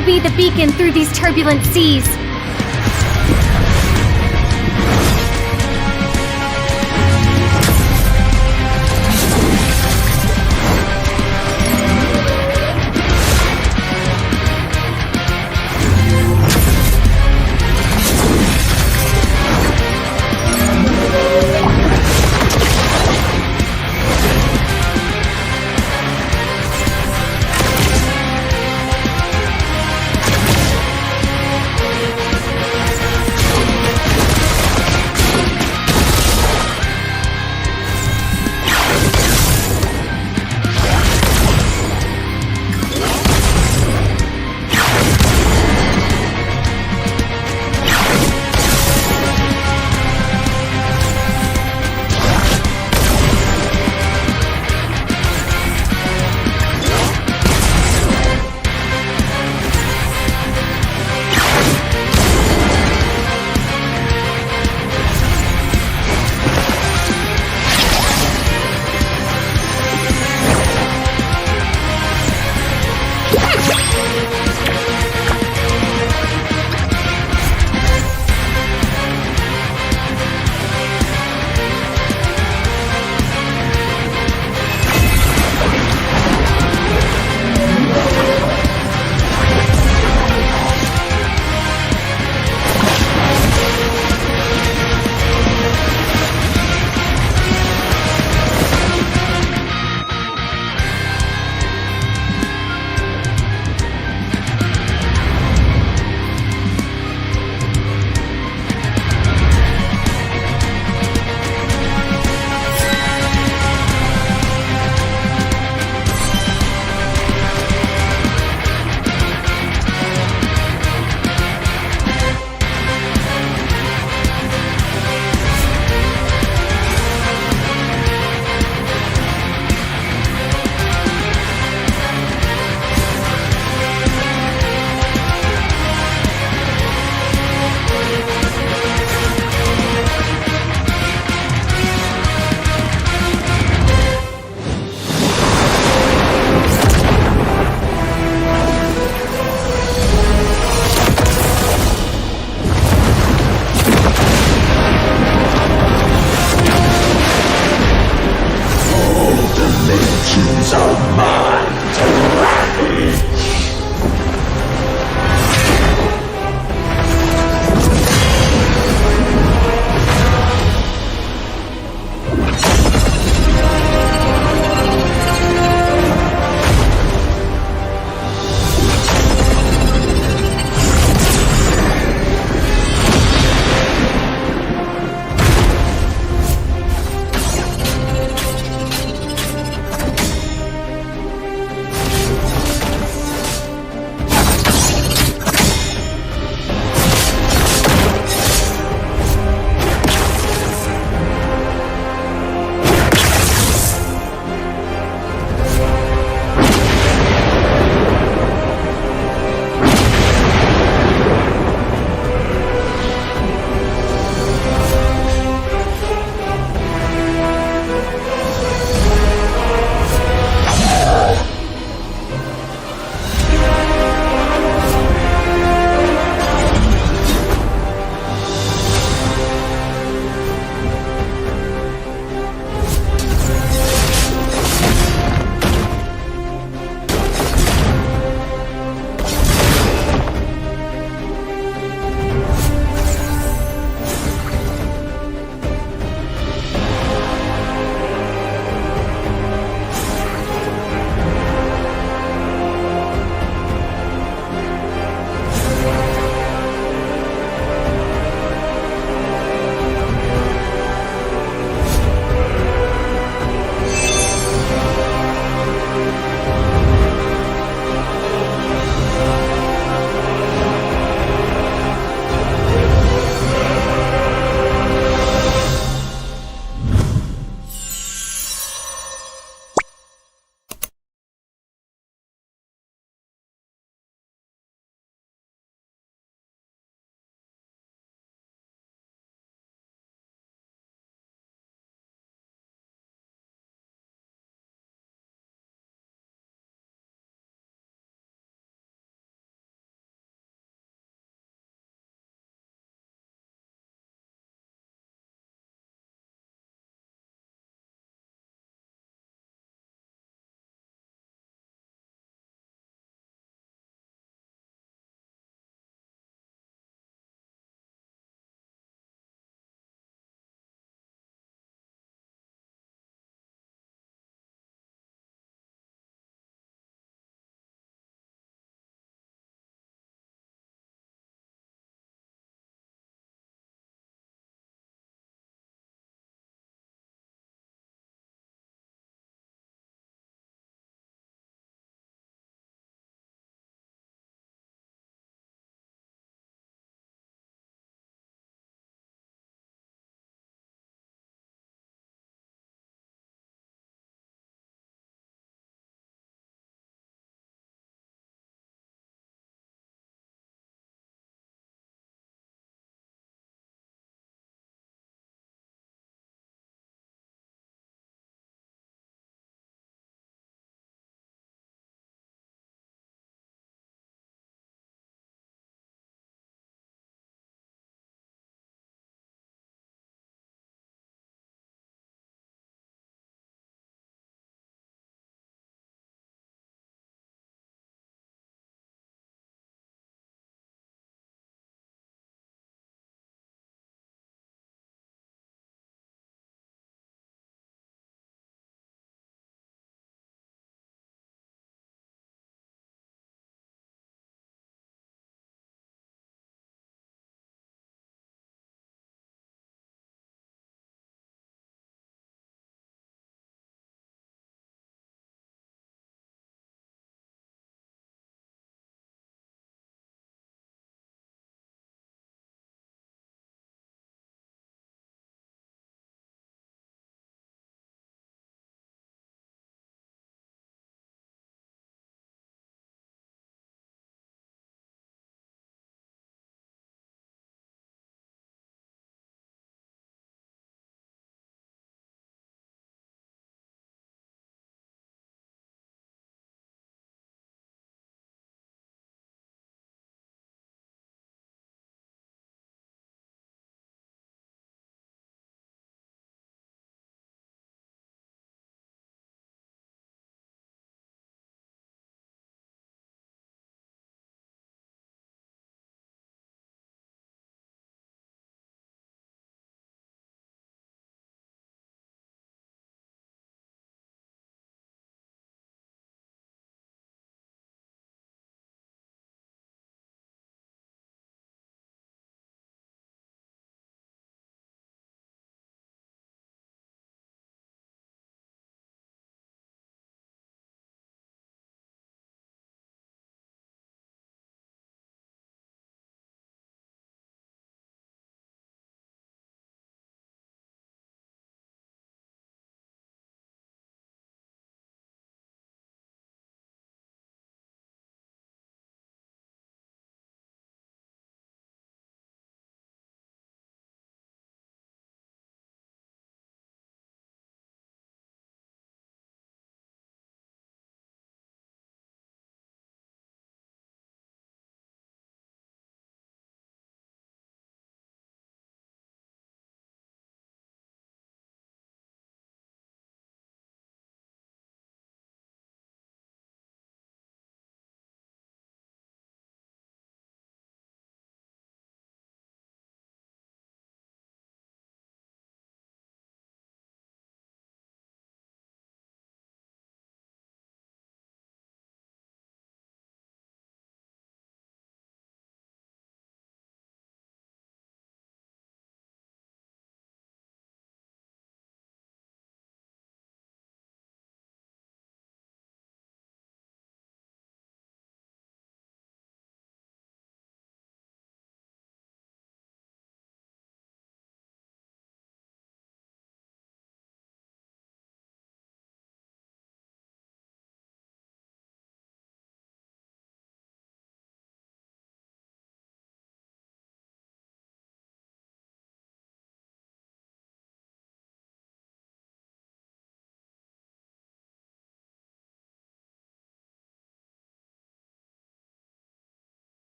A: will be the beacon through these turbulent seas.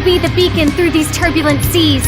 A: be the beacon through these turbulent seas.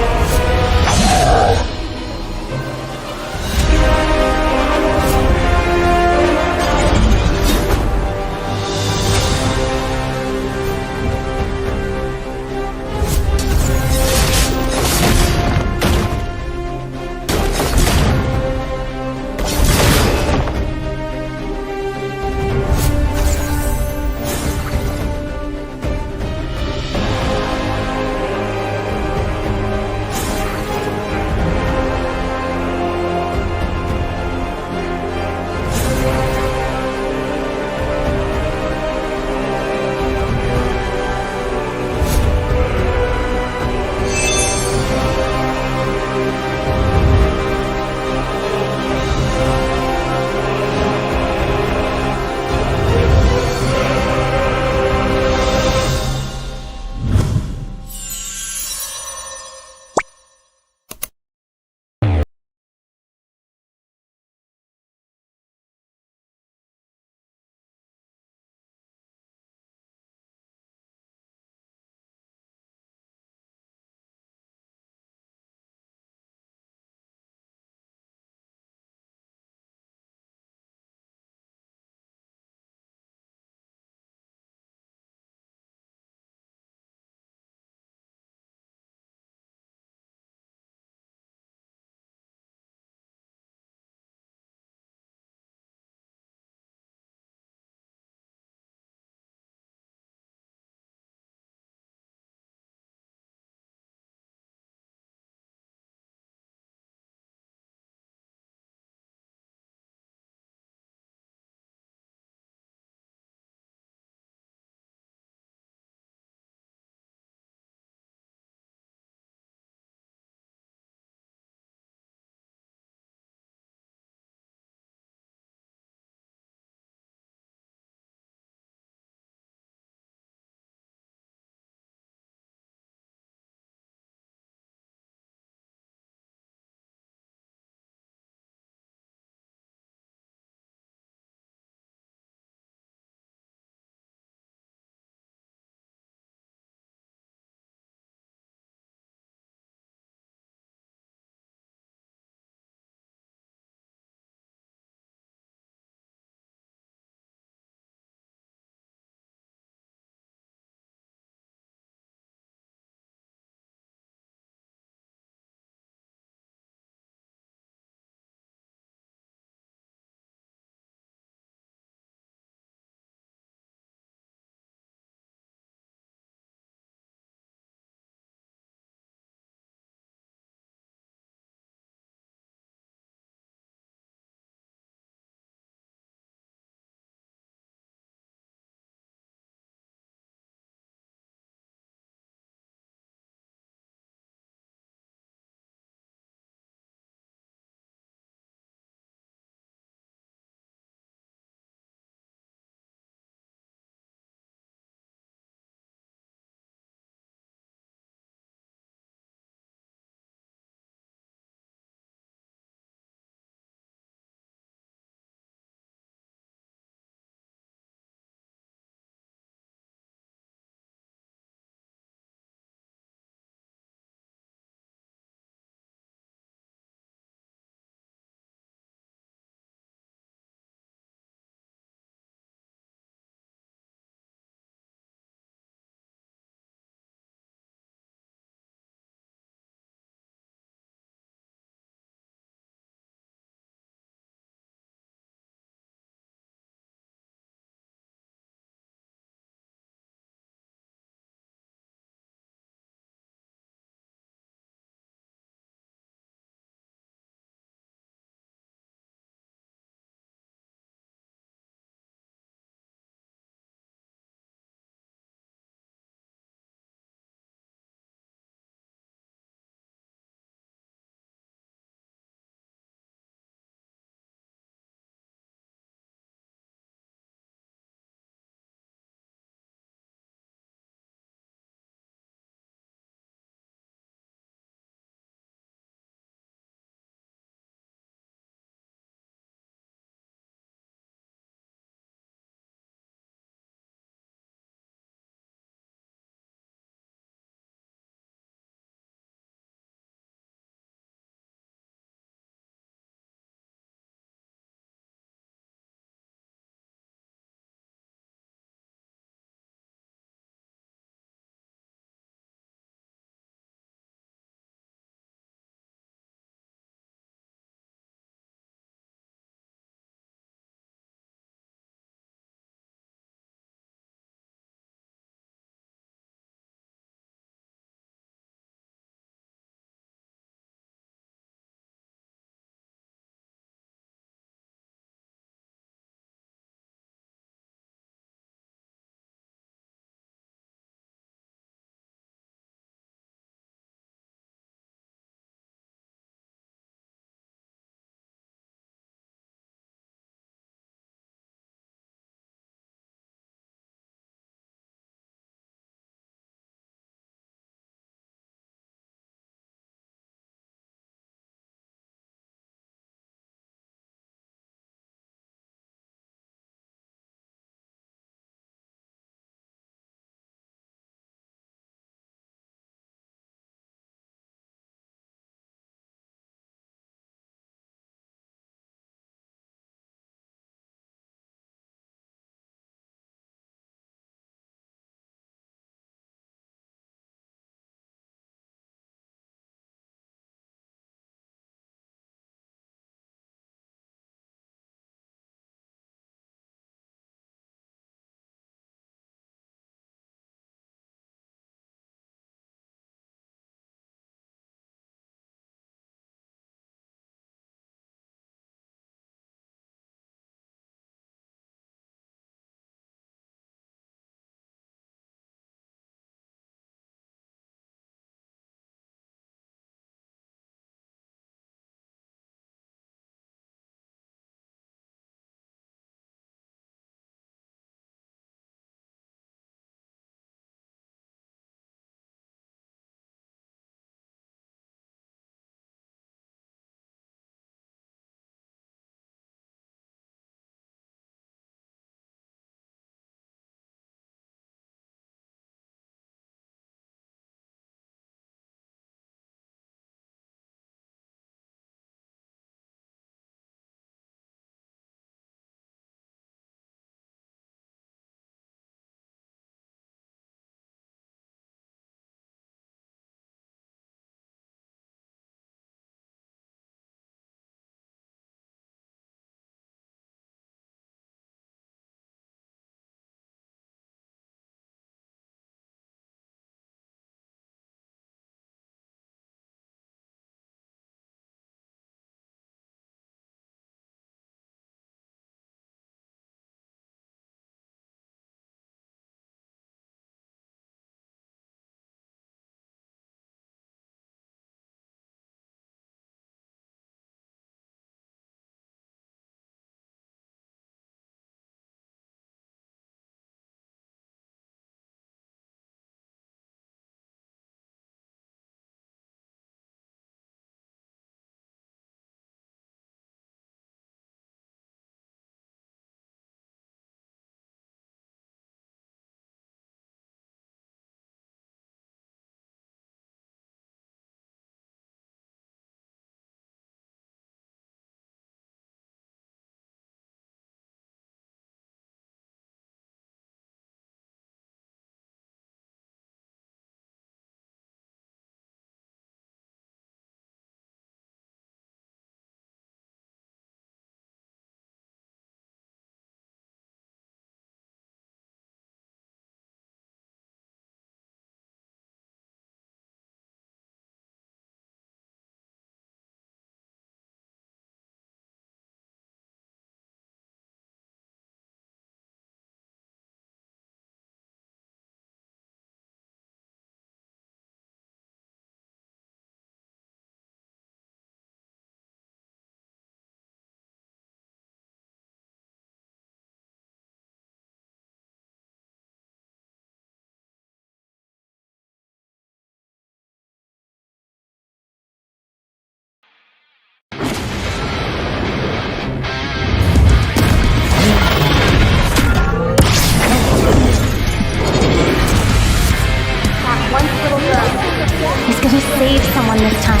A: he saved someone this time.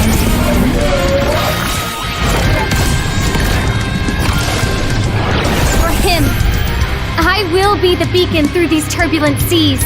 A: For him, I will be the beacon through these turbulent seas.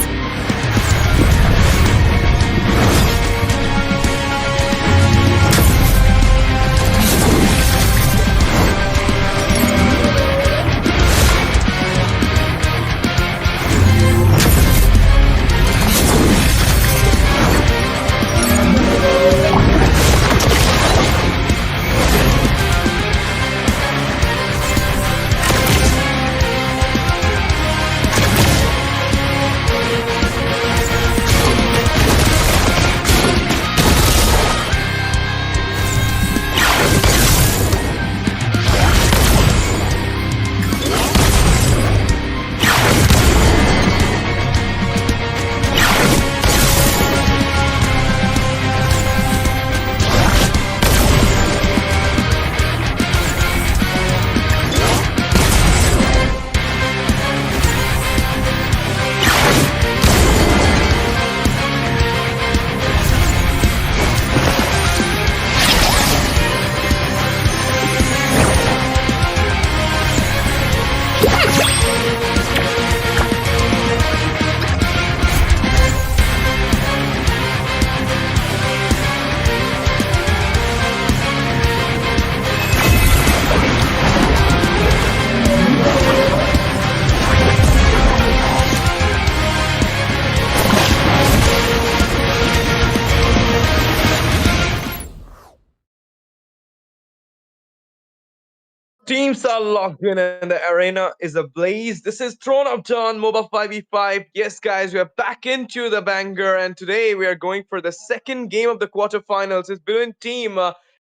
C: Teams are locked in and the arena is ablaze. This is Throne of Dawn MOBA 5v5. Yes, guys, we are back into the banger, and today we are going for the second game of the quarterfinals. It's between Team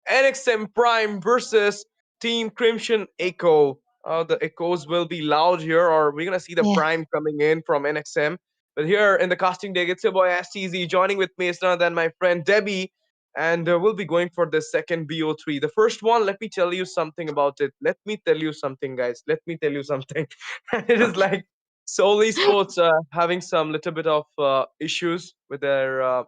C: NXM Prime versus Team Crimson Echo. The echoes will be loud here, or we're gonna see the
D: Yeah.
C: Prime coming in from NXM. But here in the casting deck, it's your boy STZ. Joining with me is none other than my friend Debbie, and we'll be going for the second BO3. The first one, let me tell you something about it. Let me tell you something, guys. Let me tell you something. It is like Seoul Esports having some little bit of issues with their,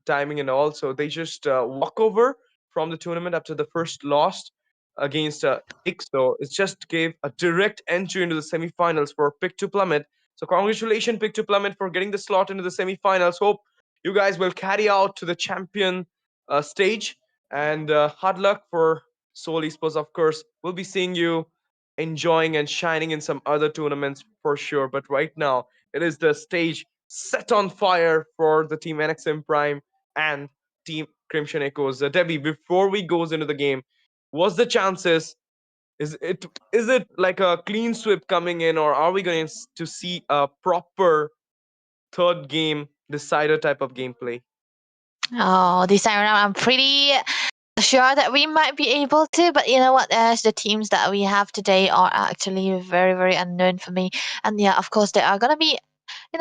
C: timing and all. So they just walk over from the tournament after the first loss against IXO. It just gave a direct entry into the semifinals for Pick to Plummet. So congratulations, Pick to Plummet, for getting the slot into the semifinals. Hope you guys will carry out to the champion stage. And hard luck for Seoul Esports, of course. We'll be seeing you enjoying and shining in some other tournaments for sure. But right now, it is the stage set on fire for the team NXM Prime and team Crimson Echoes. Debbie, before we goes into the game, what's the chances? Is it like a clean sweep coming in, or are we going to see a proper third game decider type of gameplay?
D: Oh, this time around, I'm pretty sure that we might be able to, but you know what? As the teams that we have today are actually very, very unknown for me. And yeah, of course, they are gonna be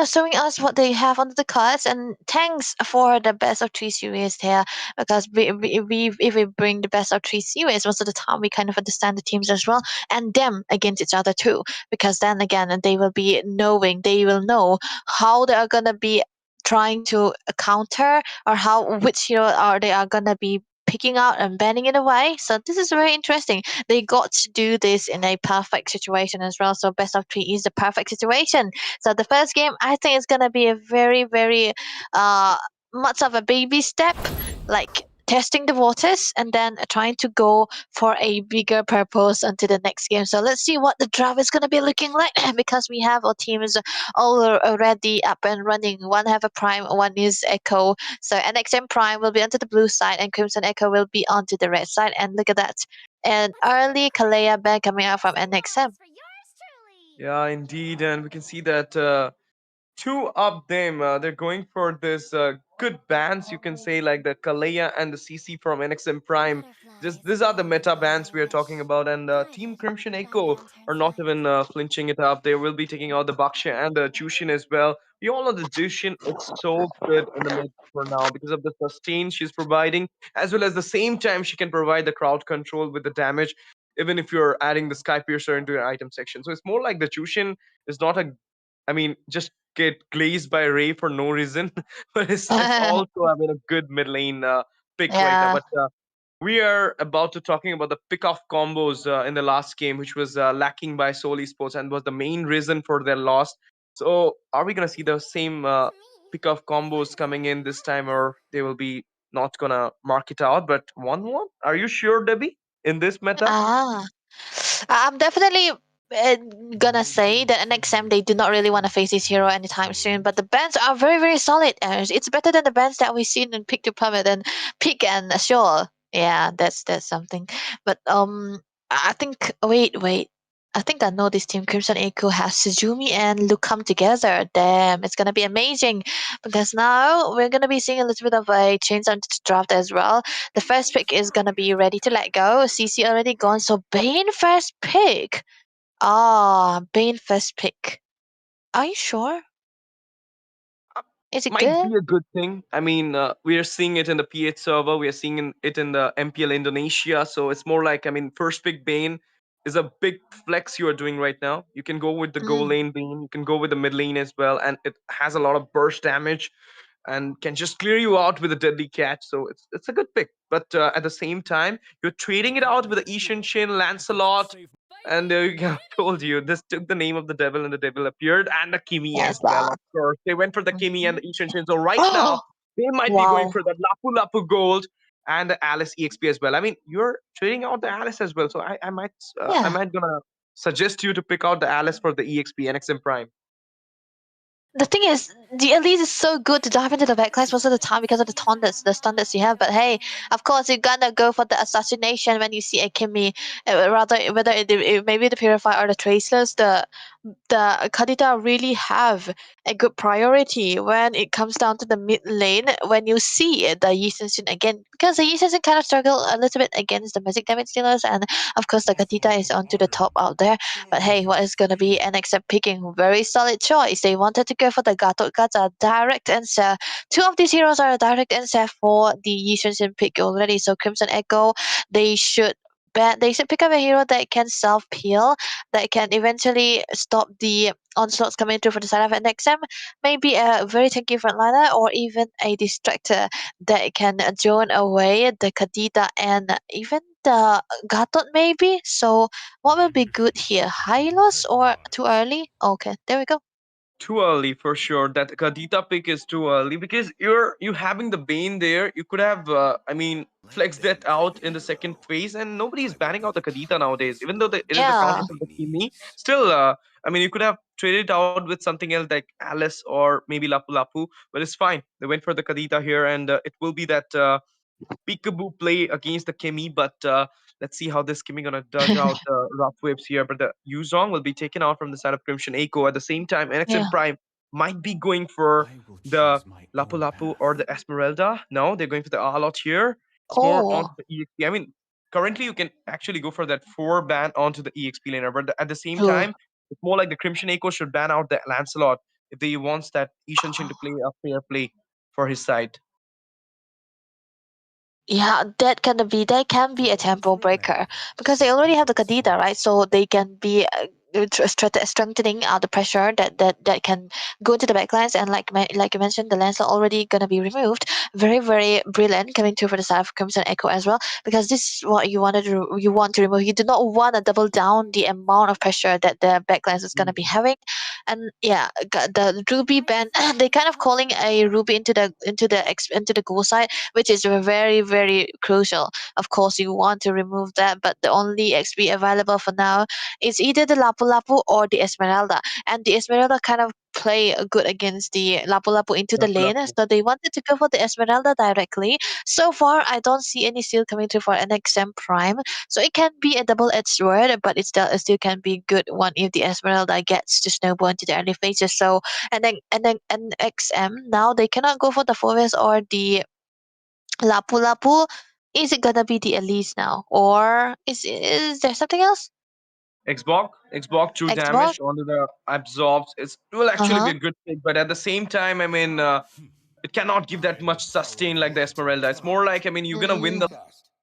D: showing us what they have under the cards. And thanks for the best of three series here, because if we bring the best of three series, most of the time we kind of understand the teams as well, and them against each other too, because then again they will know how they are gonna be trying to counter, or how which hero are they are gonna be picking out and banning in a way. So this is very interesting. They got to do this in a perfect situation as well. So best of three is the perfect situation. So the first game, I think, is gonna be a very, very uh much of a baby step, like testing the waters and then trying to go for a bigger purpose until the next game. So let's see what the draft is gonna be looking like because we have our teams all already up and running. One have a prime, one is echo. So NXM Prime will be onto the blue side and Crimson Echo will be onto the red side. And look at that. An early Kalea ban coming out from NXM.
C: Yeah, indeed, and we can see that two of them they're going for this good bands, you can say, like the Kalea and the CC from NXM Prime. Just these are the meta bands we are talking about, and Team Crimson Echo are not even flinching it up. They will be taking out the Baksha and the Jushin as well. We all know the Jushin is so good in the mid for now because of the sustain she's providing, as well as the same time she can provide the crowd control with the damage, even if you're adding the Sky Piercer into your item section. So it's more like the Jushin is not a, just get glazed by Ray for no reason. But it's also, I mean, a good mid lane pick right now.
D: Yeah.
C: But we are about to talking about the pick off combos in the last game, which was lacking by Seoul Esports and was the main reason for their loss. So, are we gonna see the same pick off combos coming in this time, or they will be not gonna mark it out? But 1-1, are you sure, Debbie? In this meta?
D: Ah. I'm definitely uh, gonna say that NXM they do not really want to face this hero anytime soon, but the bands are very very solid. It's better than the bands that we've seen in Pick to Plummet and Pick and Sure. Yeah, that's something. But I think wait. I think I know this team. Crimson Echo has Suzumi and Luke come together. Damn, it's gonna be amazing. Because now we're gonna be seeing a little bit of a change on the draft as well. The first pick is gonna be ready to let go. CC already gone, so Bane first pick. Ah, Bane first pick. Are you sure? Is it
C: Might
D: good?
C: be a good thing. I mean, we are seeing it in the PH server. We are seeing it in the MPL Indonesia. So it's more like, I mean, first pick Bane is a big flex you are doing right now. You can go with the goal
D: Mm.
C: lane Bane. You can go with the mid lane as well, and it has a lot of burst damage and can just clear you out with a deadly catch. So it's a good pick. But at the same time, you're trading it out with the Ishan Shin, Lancelot, and there you go. Told you this took the name of the devil, and the devil appeared, and the Kimi
D: Yes,
C: as well.
D: that.
C: Of course, they went for the Kimi and
D: Mhm.
C: the Ishan Shin. So right now,
D: Oh,
C: they might be going
D: wow.
C: for the Lapu Lapu Gold and the Alice EXP as well. I mean, you're trading out the Alice as well. So I
D: Yeah.
C: might gonna suggest you to pick out the Alice for the EXP NXM Prime.
D: The thing is, the Elise is so good to dive into the backlash most of the time because of the stun that you have. But hey, of course, you're gonna go for the assassination when you see a Kimmy, rather whether it may be the Purify or the Traceless. The Kadita really have a good priority when it comes down to the mid lane when you see the Yi Senshin again, because the Yi Senshin kind of struggle a little bit against the magic damage dealers, and of course the Kadita is onto the top out there. But hey, what is gonna be an except picking very solid choice. They wanted to go for the Gatot Gata direct answer. Two of these heroes are a direct answer for the Yi Senshin pick already. So Crimson Echo, they should they should pick up a hero that can self peel, that can eventually stop the onslaughts coming through for the side of an XM. Maybe a very tanky frontliner or even a distractor that can drone away the Kadita and even the Gatot maybe. So what will be good here? High loss or too early? Okay, there we go.
C: Too early for sure. That Kadita pick is too early because you having the Bane there. You could have, I mean, flexed that out in the second phase, and nobody is banning out the Kadita nowadays. Even though it is the counter
D: Yeah.
C: to the Kimi, still, I mean, you could have traded it out with something else like Alice or maybe Lapu Lapu, but it's fine. They went for the Kadita here, and it will be that peekaboo play against the Kimi, but let's see how this Kimi gonna dodge out the rough whips here. But the Yuzong will be taken out from the side of Crimson Echo. At the same time, NXM
D: Yeah.
C: Prime might be going for the Lapu Lapu or the Esmeralda. No, they're going for the Alot here. It's more onto
D: Oh,
C: the EXP. I mean, currently you can actually go for that 4 ban onto the EXP laner, but at the same
D: true.
C: time, it's more like the Crimson Echo should ban out the Lancelot if they wants that Ishanshin to play a fair play for his side.
D: Yeah, that can be a tempo breaker because they already have the Kadita, right? So they can be strengthening the pressure that can go into the backlines, and like you mentioned, the Lancer already gonna be removed. Very very brilliant coming through for the side of Crimson Echo as well, because this is what you want to remove. You do not want to double down the amount of pressure that the backlines is gonna be having. And yeah, the Ruby band they kind of calling a Ruby into the goal side, which is very very crucial. Of course you want to remove that, but the only XP available for now is either the Lapu Lapu or the Esmeralda, and the Esmeralda kind of play good against the Lapu Lapu into the
C: Lapu
D: lane,
C: Lapu.
D: so they wanted to go for the Esmeralda directly. So far I don't see any steal coming through for an XM Prime, so it can be a double-edged sword, but it still can be good one if the Esmeralda gets to snowball into the early phases. So and XM now they cannot go for the Foves or the Lapu Lapu. Is it gonna be the Elise now, or is there something else?
C: Xbox 2
D: Xbox?
C: damage onto the absorbs. It will
D: Uh
C: actually be
D: huh.
C: a good pick, but at the same time, I mean, it cannot give that much sustain like the Esmeralda. It's more like, I mean, you're gonna win
D: Mm.
C: the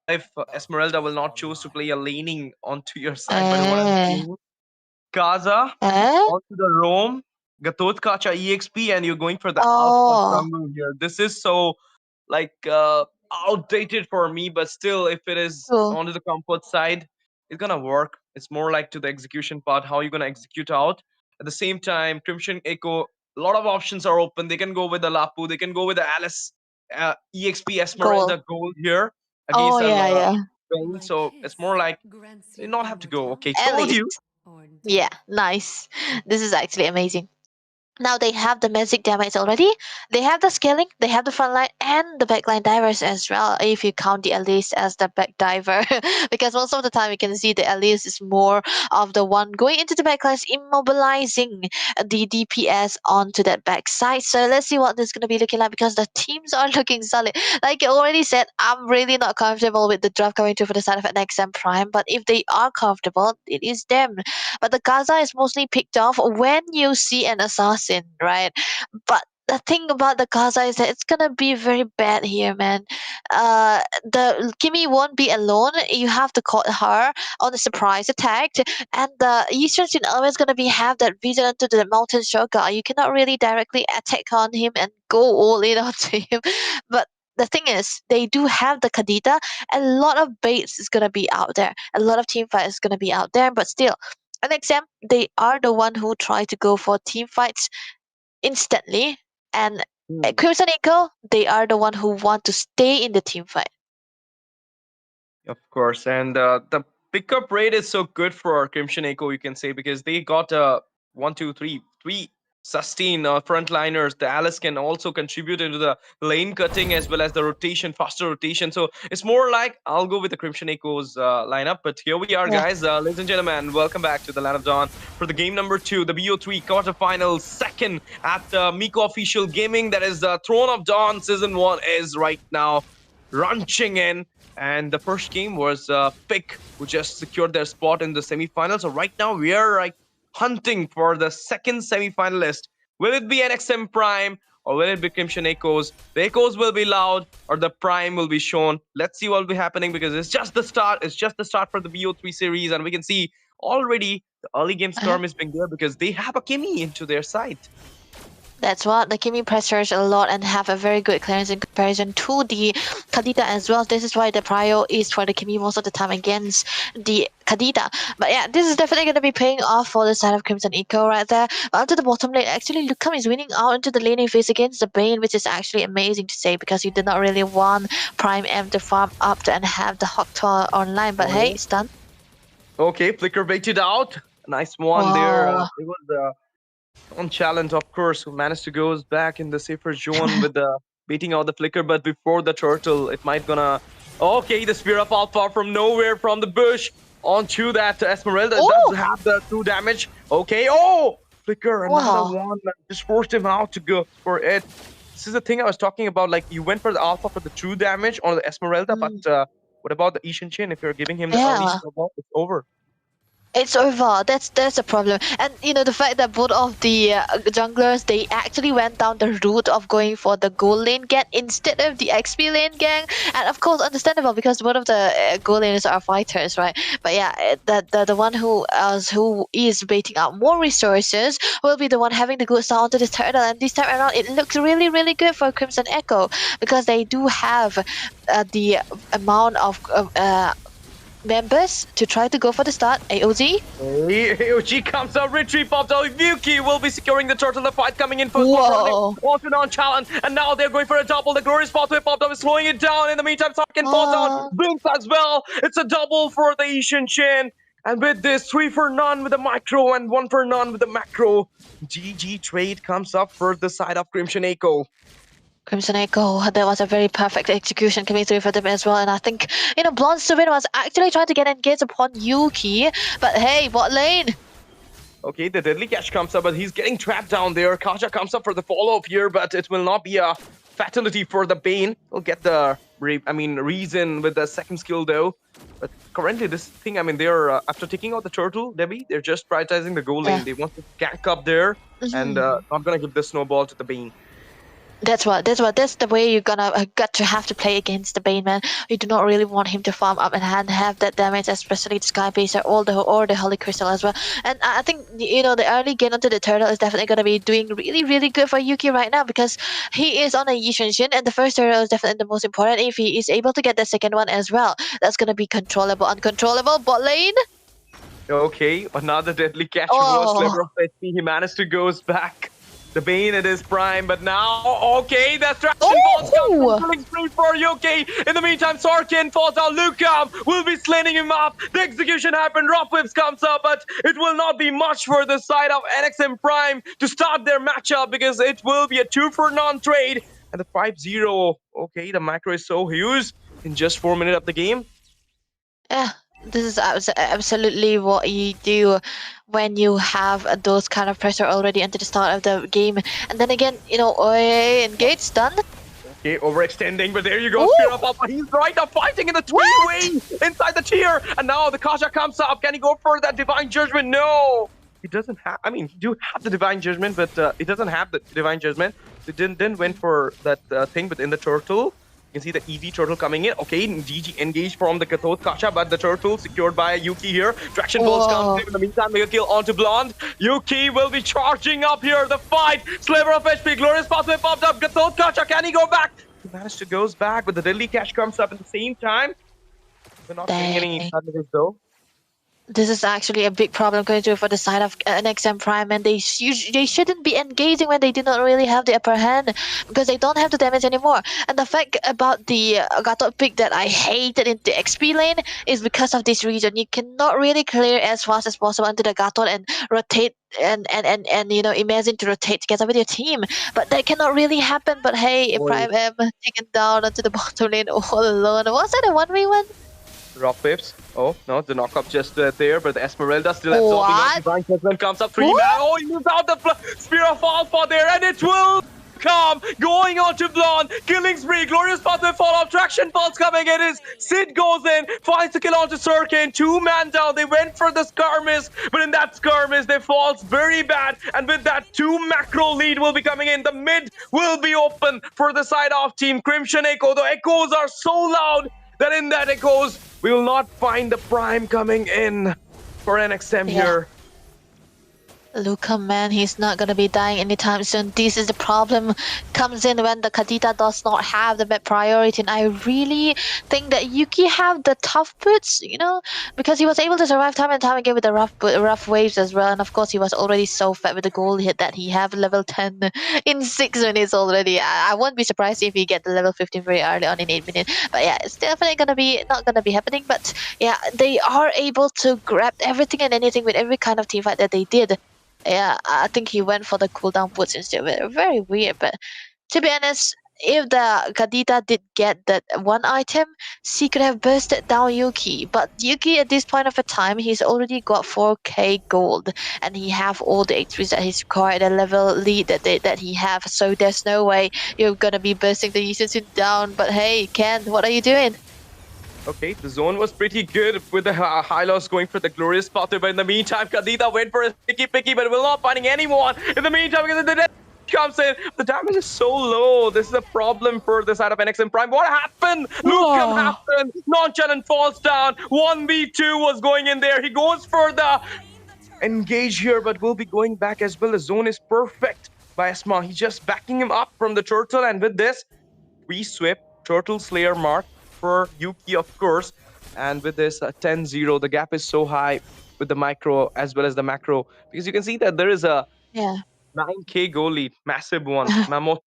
C: life. Esmeralda will not choose to play a laning onto your side, but what I'm
D: Eh.
C: seeing, Kaza
D: Eh?
C: onto the roam. Gatot Kacha EXP and you're going for the Alpha
D: Oh,
C: jungle here. This is so like outdated for me, but still, if it is
D: cool.
C: onto the comfort side, it's gonna work. It's more like to the execution part, how you're gonna execute out. At the same time, Crimson Echo, a lot of options are open. They can go with the Lapu, they can go with the Alice, EXP
D: Goal.
C: Esmeralda Gold here
D: Oh,
C: against an
D: yeah, yeah.
C: Vayne. So it's more like you not have to go. Okay,
D: At
C: told you.
D: least. Yeah, nice. This is actually amazing. Now they have the magic damage already. They have the scaling, they have the front line, and the backline divers as well. If you count the Elise as the back diver, because most of the time you can see the Elise is more of the one going into the backlines, immobilizing the DPS onto that backside. So let's see what this is gonna be looking like because the teams are looking solid. Like I already said, I'm really not comfortable with the draft coming through for the side of an XM Prime, but if they are comfortable, it is them. But the Gaza is mostly picked off when you see an assassin, right? But the thing about the Gaza is that it's gonna be very bad here, man. The Kimmy won't be alone. You have to call her on a surprise attack, and the Eastern is always gonna be have that vision into the mountain shogun. You cannot really directly attack on him and go all in onto him. But the thing is, they do have the Kadita. A lot of baits is gonna be out there. A lot of team fight is gonna be out there. But still, an exam, they are the one who try to go for team fights instantly, and at
C: Hmm.
D: Crimson Echo, they are the one who want to stay in the team fight.
C: Of course, and the pickup rate is so good for Crimson Echo, you can say, because they got one, two, three sustain frontliners. The Alice can also contribute into the lane cutting as well as the rotation, faster rotation. So it's more like I'll go with the Crimson Echo's lineup. But here we are,
D: Yeah.
C: guys, ladies and gentlemen. Welcome back to the Land of Dawn for the game number 2, the BO3 quarterfinal, second at Miko Official Gaming. That is the Throne of Dawn season 1 is right now launching in. And the first game was Pick, who just secured their spot in the semifinals. So right now we are like hunting for the second semifinalist. Will it be NXM Prime or will it be Crimson Echoes? The Echoes will be loud or the Prime will be shown. Let's see what will be happening because it's just the start. It's just the start for the BO3 series, and we can see already the early game
D: Uh-huh.
C: storm is being there because they have a Kimi into their side.
D: That's what the Kimi pressures a lot and have a very good clearance in comparison to the Kadita as well. This is why the prio is for the Kimi most of the time against the Kadita. But yeah, this is definitely going to be paying off for the side of Crimson Echo right there. But onto the bottom lane, actually Lucam is winning out into the laning phase against the Bane, which is actually amazing to say because you did not really want Prime M to farm up and have the Hawk online. But hey, stun.
C: Okay, Flicker baited out. Nice one there.
D: Wow.
C: It was on challenge, of course, who managed to go back in the safer zone with the beating out the flicker, but before the turtle, it might gonna. Okay, the spear of alpha from nowhere from the bush onto that Esmeralda does
D: Oh,
C: have the 2 damage. Okay, oh, flicker, another
D: wow.
C: one just forced him out to go for it. This is the thing I was talking about. Like you went for the alpha for the 2 damage on the Esmeralda, but
D: Mm,
C: what about the Ishin Chin? If you're giving him the early
D: yeah.
C: snowball, it's over.
D: It's over. That's a problem. And you know the fact that both of the junglers they actually went down the route of going for the gold lane gang instead of the XP lane gang, and of course understandable because both of the gold laners are fighters, right? But yeah, the one who is baiting out more resources will be the one having the good start onto this turtle. And this time around, it looks really good for Crimson Echo because they do have the amount of members to try to go for the start. AOZ.
C: She comes out, retrieve pops out. Yuki will be securing the turtle. The fight coming in first.
D: Whoa.
C: Also on challenge, and now they're going for a double. The glorious pathway popped up is slowing it down. In the meantime, Sarkin falls down. Blinks as well. It's a double for the Ishin Chin. And with this, 3 for none with the micro and 1 for none with the macro. GG trade comes up for the side of Crimson Echo.
D: Crimson Echo, that was a very perfect execution coming through for them as well. And I think, Blonde Suvin was actually trying to get engaged upon Yuki. But hey, bot lane.
C: Okay, the deadly catch comes up, but he's getting trapped down there. Kaja comes up for the follow-up here, but it will not be a fatality for the Bane. He'll get the, reason with the second skill though. But currently this thing, they're, after taking out the turtle, Debbie, they're just prioritizing the goal
D: Yeah.
C: lane. They want to gank up there and
D: Mhm.
C: not gonna give the snowball to the Bane.
D: That's that's the way you're gonna got to have to play against the Bane, man. You do not really want him to farm up and have that damage, especially the Sky Pacer or the Holy Crystal as well. And I think the early gain onto the turtle is definitely gonna be doing really good for Yuki right now, because he is on a Yi Shen, and the first turtle is definitely the most important. If he is able to get the second one as well, that's gonna be uncontrollable bot lane.
C: Okay, another deadly catch was
D: Oh,
C: Sliver of HP. He managed to goes back. The Bane at his prime, but now, okay, that's traction balls
D: oh,
C: coming free for Yuki. In the meantime, Sorkin falls down. Luca will be slinging him up. The execution happened. Rock Whips comes up, but it will not be much for the side of NXM Prime to start their matchup, because it will be a 2-for-none trade. And the 5-0, okay, the macro is so huge in just 4 minutes of the game.
D: yeah. This is absolutely what you do when you have those kind of pressure already into the start of the game. And then again, engage done.
C: Okay, overextending, but there you go,
D: Ooh.
C: Spear of Alpha. He's right now fighting in the three-way inside the tier. And now the Kasha comes up. Can he go for that Divine Judgment? No! He doesn't have, I mean, he do have the Divine Judgment, but he doesn't have the Divine Judgment. He didn't went for that thing within the turtle. You can see the EV turtle coming in. Okay, GG engaged from the Kathod Kasha, but the turtle secured by Yuki here. Traction balls comes in. In the meantime, mega kill onto Blonde. Yuki will be charging up here. The fight. Sliver of HP. Glorious pathway popped up. Kathod Kasha, can he go back? He managed to goes back, but the deadly catch comes up at the same time. We're not getting any damages though.
D: This is actually a big problem going through for the side of NXM Prime, and they shouldn't be engaging when they do not really have the upper hand, because they don't have the damage anymore. And the fact about the Gatot pick that I hated in the XP lane is because of this reason. You cannot really clear as fast as possible into the Gatot and rotate and imagine to rotate together with your team, but that cannot really happen. But hey, Prime M taken down onto the bottom lane all alone. Was that a 1v1?
C: Rock Pips. Oh, no, the knockup just there, but the Esmeralda still absorbing. Divine Judgment comes up 3 man. Oh, he moves out the Spear of Alpha there, and it will come. Going on to Blonde. Killing spree. Glorious pathway fall off. Traction pulse coming in. His Sid goes in. Finds the kill onto Sirkin. 2 man down. They went for the skirmish, but in that skirmish, they falls very bad. And with that, 2 macro lead will be coming in. The mid will be open for the side of Team Crimson Echo. The echoes are so loud that in that echoes, we will not find the prime coming in for NXM here.
D: Luca, man, he's not gonna be dying anytime soon. This is the problem. Comes in when the Kadita does not have the mid priority, and I really think that Yuki have the tough boots, because he was able to survive time and time again with the rough waves as well. And of course, he was already so fat with the gold hit that he have level 10 in 6 minutes already. I won't be surprised if he get the level 15 very early on in 8 minutes. But yeah, it's definitely not gonna be happening. But yeah, they are able to grab everything and anything with every kind of team fight that they did. Yeah, I think he went for the cooldown boots instead. Very weird, but to be honest, if the Kadita did get that one item, she could have bursted down Yuki. But Yuki, at this point of a time, he's already got 4k gold, and he have all the XPs that he's required, a level lead that he have. So there's no way you're gonna be bursting the Yisun down. But hey, Ken, what are you doing?
C: Okay, the zone was pretty good with the high loss going for the glorious pathway, but in the meantime, Kadita went for a picky, but will not finding anyone. In the meantime, because the death comes in, the damage is so low. This is a problem for the side of NXM Prime. What happened? Luke happened. Nonchalant falls down. 1v2 was going in there. He goes for the engage here, but will be going back as well. The zone is perfect by Asma. He's just backing him up from the turtle, and with this, we sweep Turtle Slayer mark for Yuki, of course. And with this 10-0, the gap is so high with the micro as well as the macro, because you can see that there is a 9k goal lead, massive one. Mammoth.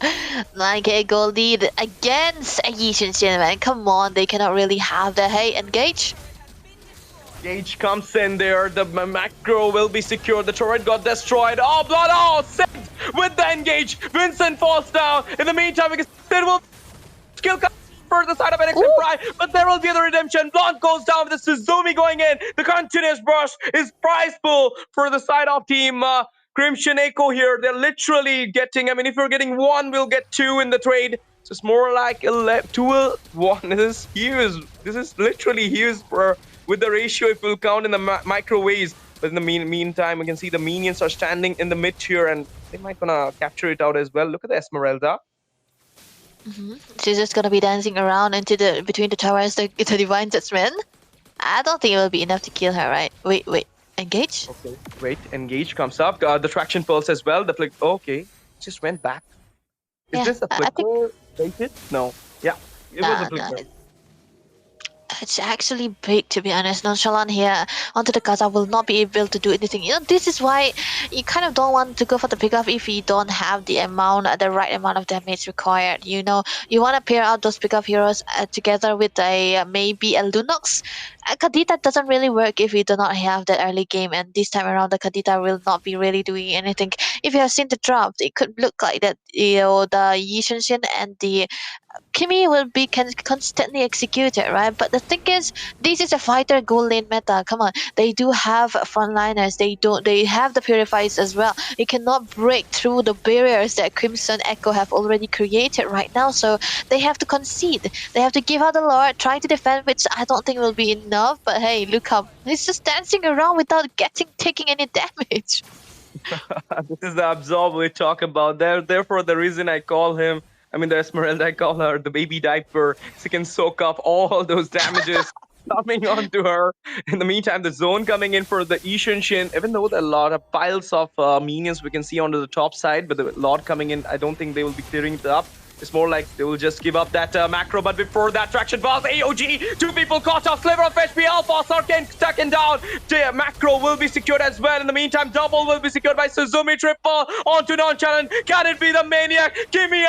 D: 9k gold lead against a Yi Shen, man. Come on, they cannot really have that. Hey, engage.
C: Gage comes in there, the macro will be secured, the turret got destroyed. Oh, blood, oh, saved with the engage. Vincent falls down. In the meantime, because it will skill for the side of NXM Prime, but there will be the redemption. Blonde goes down with the Suzumi going in. The continuous brush is prize pool for the side of team Crimson Echo here. They're literally getting, I mean, if you're getting 1, we'll get 2 in the trade. So it's more like 2-1. This is huge. This is literally huge for with the ratio if we'll count in the microwaves. But in the meantime, we can see the minions are standing in the mid tier, and they might gonna capture it out as well. Look at the Esmeralda.
D: She's just gonna be dancing around into the between the towers, the divine judgment. I don't think it will be enough to kill her, right? Wait. Engage?
C: Okay. Wait, engage comes up. The traction pulse as well. The flick. Okay, just went back. Is
D: Yeah,
C: this a
D: I think.
C: flicker baited? No. Yeah, it was a
D: Nah.
C: flicker.
D: It's actually big, to be honest. Nonchalant here onto the Gaza will not be able to do anything. This is why you kind of don't want to go for the pickup if you don't have the right amount of damage required. You want to pair out those pickup heroes together with maybe a Lunox. Kadita doesn't really work if you do not have that early game, and this time around the Kadita will not be really doing anything. If you have seen the drops, it could look like that. The Yi Shunshin and the Kimi will be constantly executed, right? But the thing is, this is a fighter goal lane meta. Come on, they do have frontliners. They have the purifiers as well. You cannot break through the barriers that Crimson Echo have already created right now. So they have to concede. They have to give out the lord, try to defend, which I don't think will be enough. But hey, look up. He's just dancing around without taking any damage.
C: This is the absorb we talk about. Therefore, the reason I call him, I mean, the Esmeralda, I call her the baby diaper. She can soak up all those damages coming onto her. In the meantime, the zone coming in for the Ishan Shin, even though there are a lot of piles of minions we can see onto the top side, but the Lord coming in, I don't think they will be clearing it up. It's more like they will just give up that macro, but before that traction balls, AOG, two people caught off, sliver of HP, Alpha, Sarkin taken down. The macro will be secured as well. In the meantime, double will be secured by Suzumi, triple onto Nonchalant. Can it be the Maniac? Kimi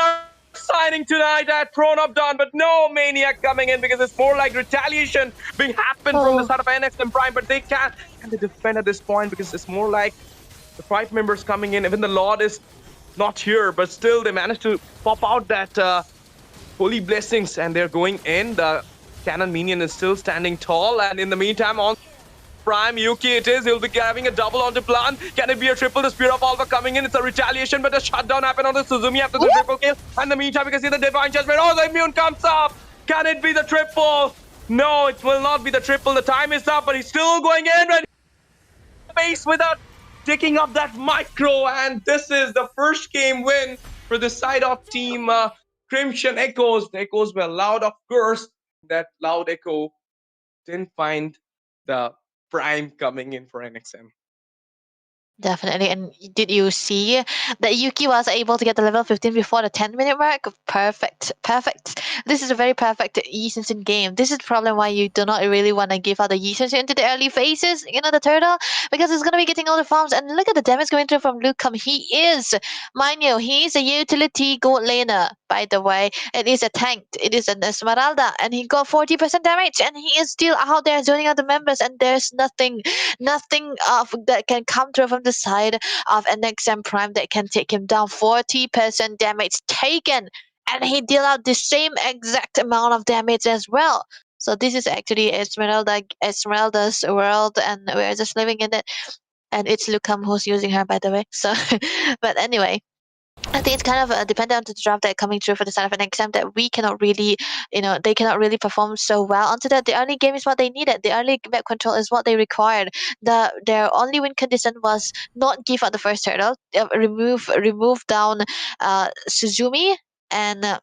C: signing tonight at Throne of Dawn, but no Maniac coming in because it's more like retaliation being happened from the side of NXM Prime, but they can't defend at this point because it's more like the Pride members coming in. Even the Lord is not here, but still they managed to pop out that holy blessings and they're going in. The cannon minion is still standing tall, and in the meantime, on Prime Yuki it is. He'll be having a double onto plan. Can it be a triple? The Spear of Alpha coming in. It's a retaliation, but a shutdown happened on the Suzumi after the triple kill. And in the meantime, we can see the Divine Judgment. Oh, the immune comes up. Can it be the triple? No, it will not be the triple. The time is up, but he's still going in. And base without taking up that micro, and this is the first game win for the side of team Crimson Echoes. The echoes were loud, of course. That loud echo didn't find the prime coming in for NXM.
D: Definitely. And did you see that Yuki was able to get the level 15 before the 10-minute mark? Perfect. Perfect. This is a very perfect Yi Shin game. This is the problem why you do not really want to give out the Yi Shin into the early phases, the turtle, because it's going to be getting all the farms. And look at the damage going through from Lucum. Mind you, he is a utility gold laner, by the way. It is a tank. It is an Esmeralda. And he got 40% damage. And he is still out there zoning out the members. And there's nothing of that can come through from the side of an XM Prime that can take him down. 40% damage taken, and he deal out the same exact amount of damage as well. So this is actually Esmeralda's world, and we're just living in it. And it's Lucam who's using her, by the way. So, but anyway, I think it's kind of dependent on the draft that are coming through for the side of an exam that we cannot really, they cannot really perform so well onto that. The early game is what they needed. The early map control is what they required. Their only win condition was not give out the first turtle, remove down Suzumi and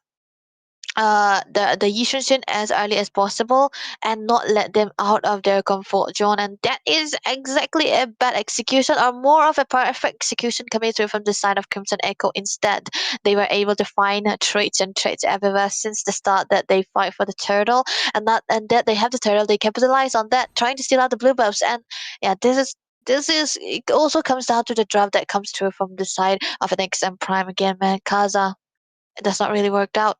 D: the Yishun as early as possible and not let them out of their comfort zone. And that is exactly a bad execution, or more of a perfect execution coming through from the side of Crimson Echo. Instead, they were able to find traits and traits everywhere since the start that they fight for the turtle, and that they have the turtle. They capitalize on that, trying to steal out the blue buffs. And yeah, this is it also comes down to the draft that comes through from the side of an XM Prime again, man. Kaza, that's not really worked out.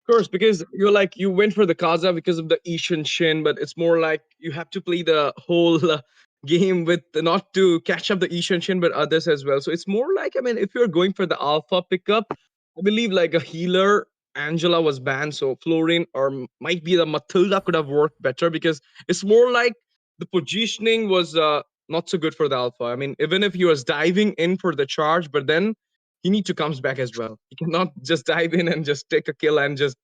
C: Of course, because you went for the Kaza because of the Ishan Shin, but it's more like you have to play the whole game with not to catch up the Ishan Shin, but others as well. So it's more like, I mean, if you're going for the alpha pickup, I believe like a healer, Angela was banned, so Florin or might be the Matilda could have worked better because it's more like the positioning was not so good for the alpha. I mean, even if he was diving in for the charge, but then he need to comes back as well. He cannot just dive in and just take a kill and just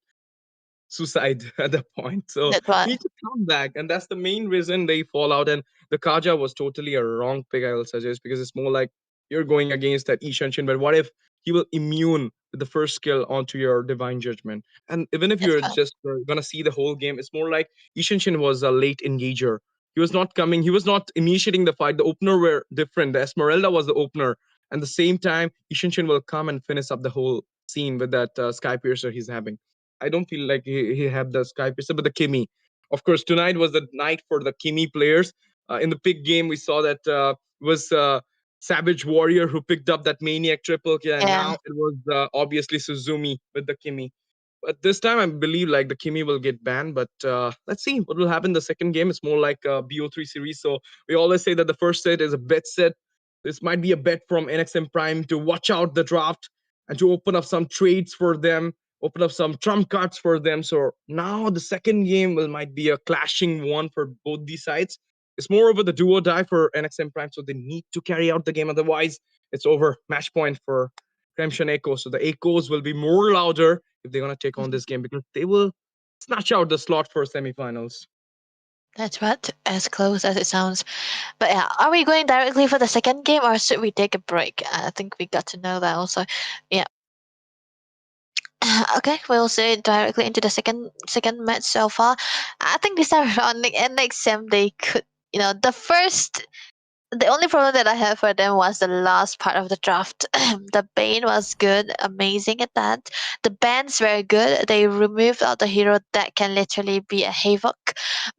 C: suicide at that point. So
D: That's why.
C: he need to come back, and that's the main reason they fall out. And the Kaja was totally a wrong pick, I will suggest, because it's more like you're going against that Ishanshin, but what if he will immune with the first skill onto your divine judgment? And even if
D: That's
C: you're
D: fine.
C: just gonna see the whole game, it's more like Ishanshin was a late engager. He was not coming, he was not initiating the fight. The opener were different. The Esmeralda was the opener. And the same time, Ishanshin will come and finish up the whole scene with that Sky Piercer he's having. I don't feel like he had the Sky Piercer, but the Kimi. Of course, tonight was the night for the Kimi players. In the pick game, we saw that was Savage Warrior who picked up that Maniac triple kill, and
D: Yeah.
C: now it was obviously Suzumi with the Kimi. But this time, I believe like the Kimi will get banned. But let's see what will happen. The second game is more like a BO3 series. So we always say that the first set is a bet set. This might be a bet from NXM Prime to watch out the draft and to open up some trades for them, open up some trump cards for them. So now the second game will might be a clashing one for both these sides. It's more over the do or die for NXM Prime, so they need to carry out the game. Otherwise, it's over. Match point for Crimson Echo. So the Echoes will be more louder if they're gonna take on this game because they will snatch out the slot for semifinals.
D: That's what, as close as it sounds. But yeah, are we going directly for the second game or should we take a break? I think we got to know that also. Yeah. Okay, we'll say directly into the second match so far. I think this time around, like, and next sem they could, the only problem that I had for them was the last part of the draft. The Bane was good, amazing at that. The bands were good. They removed out the hero that can literally be a havoc.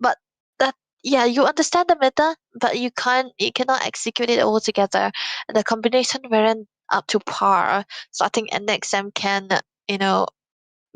D: But that, yeah, you understand the meta, but you cannot execute it all together. The combination weren't up to par. So I think NXM can, you know,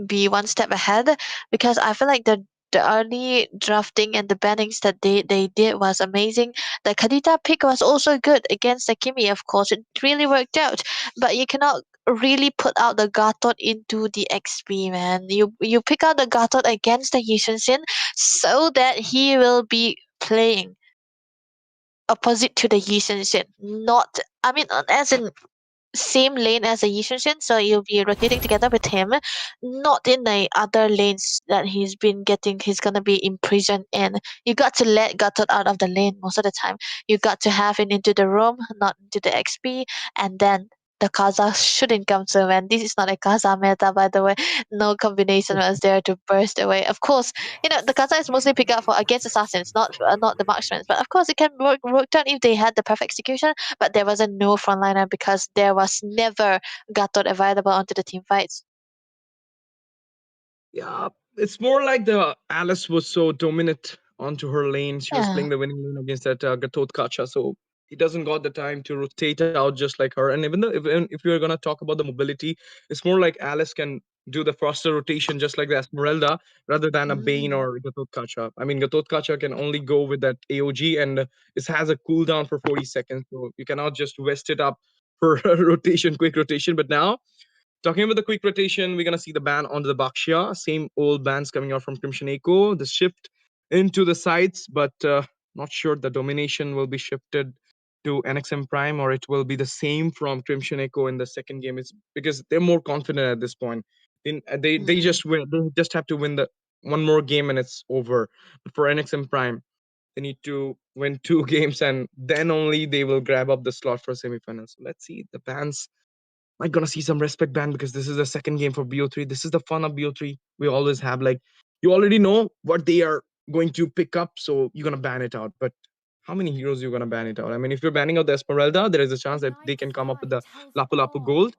D: be one step ahead because I feel like the early drafting and the bannings that they did was amazing. The Kadita pick was also good against the Kimi, of course. It really worked out. But you cannot really put out the Gatot into the XP, man. You pick out the Gatot against the Yishin so that he will be playing opposite to the Yishin. Not I mean as in same lane as a Yishun, so you'll be rotating together with him, not in the other lanes that he's gonna be imprisoned in. You got to let Gatot out of the lane most of the time. You got to have him into the room, not into the XP, and then the Kaza shouldn't come to man. This is not a Kaza meta, by the way. No combination was there to burst away. Of course, the Kaza is mostly picked up for against assassins, not the marksmen. But of course, it can work out if they had the perfect execution, but there was no frontliner because there was never Gatot available onto the team fights.
C: Yeah, it's more like the Alice was so dominant onto her lane. She was
D: Yeah.
C: playing the winning lane against that Gatot Kacha, so he doesn't got the time to rotate out just like her. And even if you're gonna talk about the mobility, it's more like Alice can do the faster rotation just like the Esmeralda rather than a Bane
D: Mm.
C: or Gatot Kacha. I mean, Gatot Kacha can only go with that AOG and it has a cooldown for 40 seconds, so you cannot just waste it up for rotation, quick rotation. But now talking about the quick rotation, we're gonna see the ban onto the Bakshia. Same old bans coming out from Crimson Echo. The shift into the sides, but not sure the domination will be shifted to NXM Prime or it will be the same from Crimson Echo in the second game. It's because they're more confident at this point. They
D: Mm.
C: just win. They just have to win the one more game and it's over. But for NXM Prime, they need to win two games and then only they will grab up the slot for semifinals. So let's see the bans might gonna see some respect ban because this is the second game for BO3. This is the fun of BO3. We always have like you already know what they are going to pick up, so you're gonna ban it out. But how many heroes you're gonna ban it out? I mean, if you're banning out the Esmeralda, there is a
A: The
C: chance that they
A: night
C: can come up with
A: sky
C: the
A: tells
C: Lapu Lapu
A: all.
C: Gold.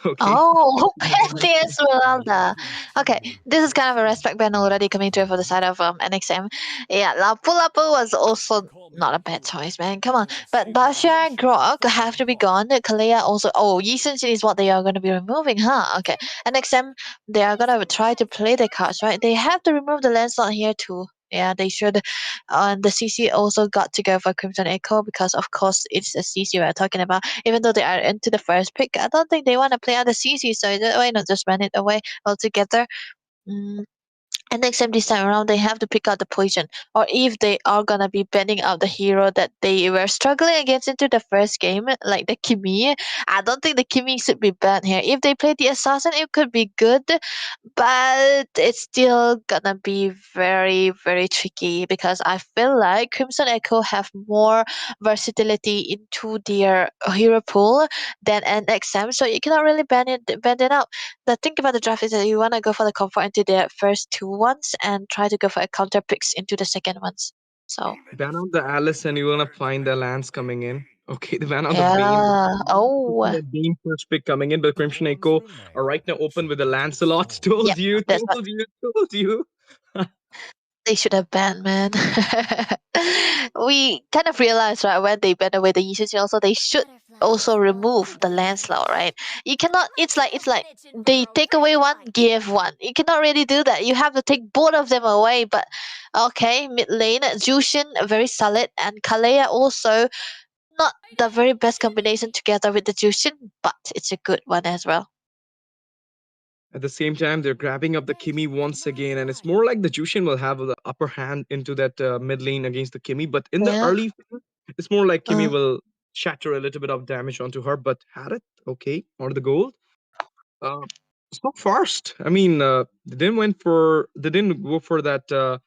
C: Okay.
D: Oh, Petty Esmeralda. Okay, this is kind of a respect ban already coming through for the side of NXM. Yeah, Lapu Lapu was also not a bad choice, man. Come on. But Basha, Grok have to be gone. Kalea also. Oh, Yi Sun Shin is what they are going to be removing, huh? Okay. NXM, they are going to try to play the cards, right? They have to remove the Lancelot here too. Yeah, they should. The CC also got to go for Crimson Echo because, of course, it's a CC we're talking about. Even though they are into the first pick, I don't think they want to play on the CC, so why not just ban it away altogether? Mm, And next time this time around, they have to pick out the poison. Or if they are gonna be banning out the hero that they were struggling against into the first game, like the Kimi, I don't think the Kimi should be banned here. If they play the assassin, it could be good, but it's still gonna be very, very tricky because I feel like Crimson Echo have more versatility into their hero pool than NXM, so you cannot really ban it out. The thing about the draft is that you wanna go for the comfort into the first two ones and try to go for a counter picks into the second ones. So
C: Ban out the Alice and you're gonna find the Lance coming in. Okay, they ban out the Bane.
D: yeah. Oh,
C: The Bane first pick coming in, but Crimson Echo are right now open with the Lancelot.
D: yeah.
C: Told you,
D: That's what
C: told you, told you.
D: they should have banned, man. We kind of realized, right, when they banned away the usage, also they should also remove the landslide, right? You cannot. It's like they take away one, give one. You cannot really do that. You have to take both of them away. But okay, mid lane, Jushin very solid, and Kalea also not the very best combination together with the Jushin, but it's a good one as well.
C: At the same time, they're grabbing up the Kimi once again, and it's more like the Jushin will have the upper hand into that mid lane against the Kimi. But in the
D: Yeah.
C: early phase, it's more like Kimi
D: Uh,
C: will shatter a little bit of damage onto her, but had it okay on the gold. Uh, it's not fast. I mean, they didn't go for that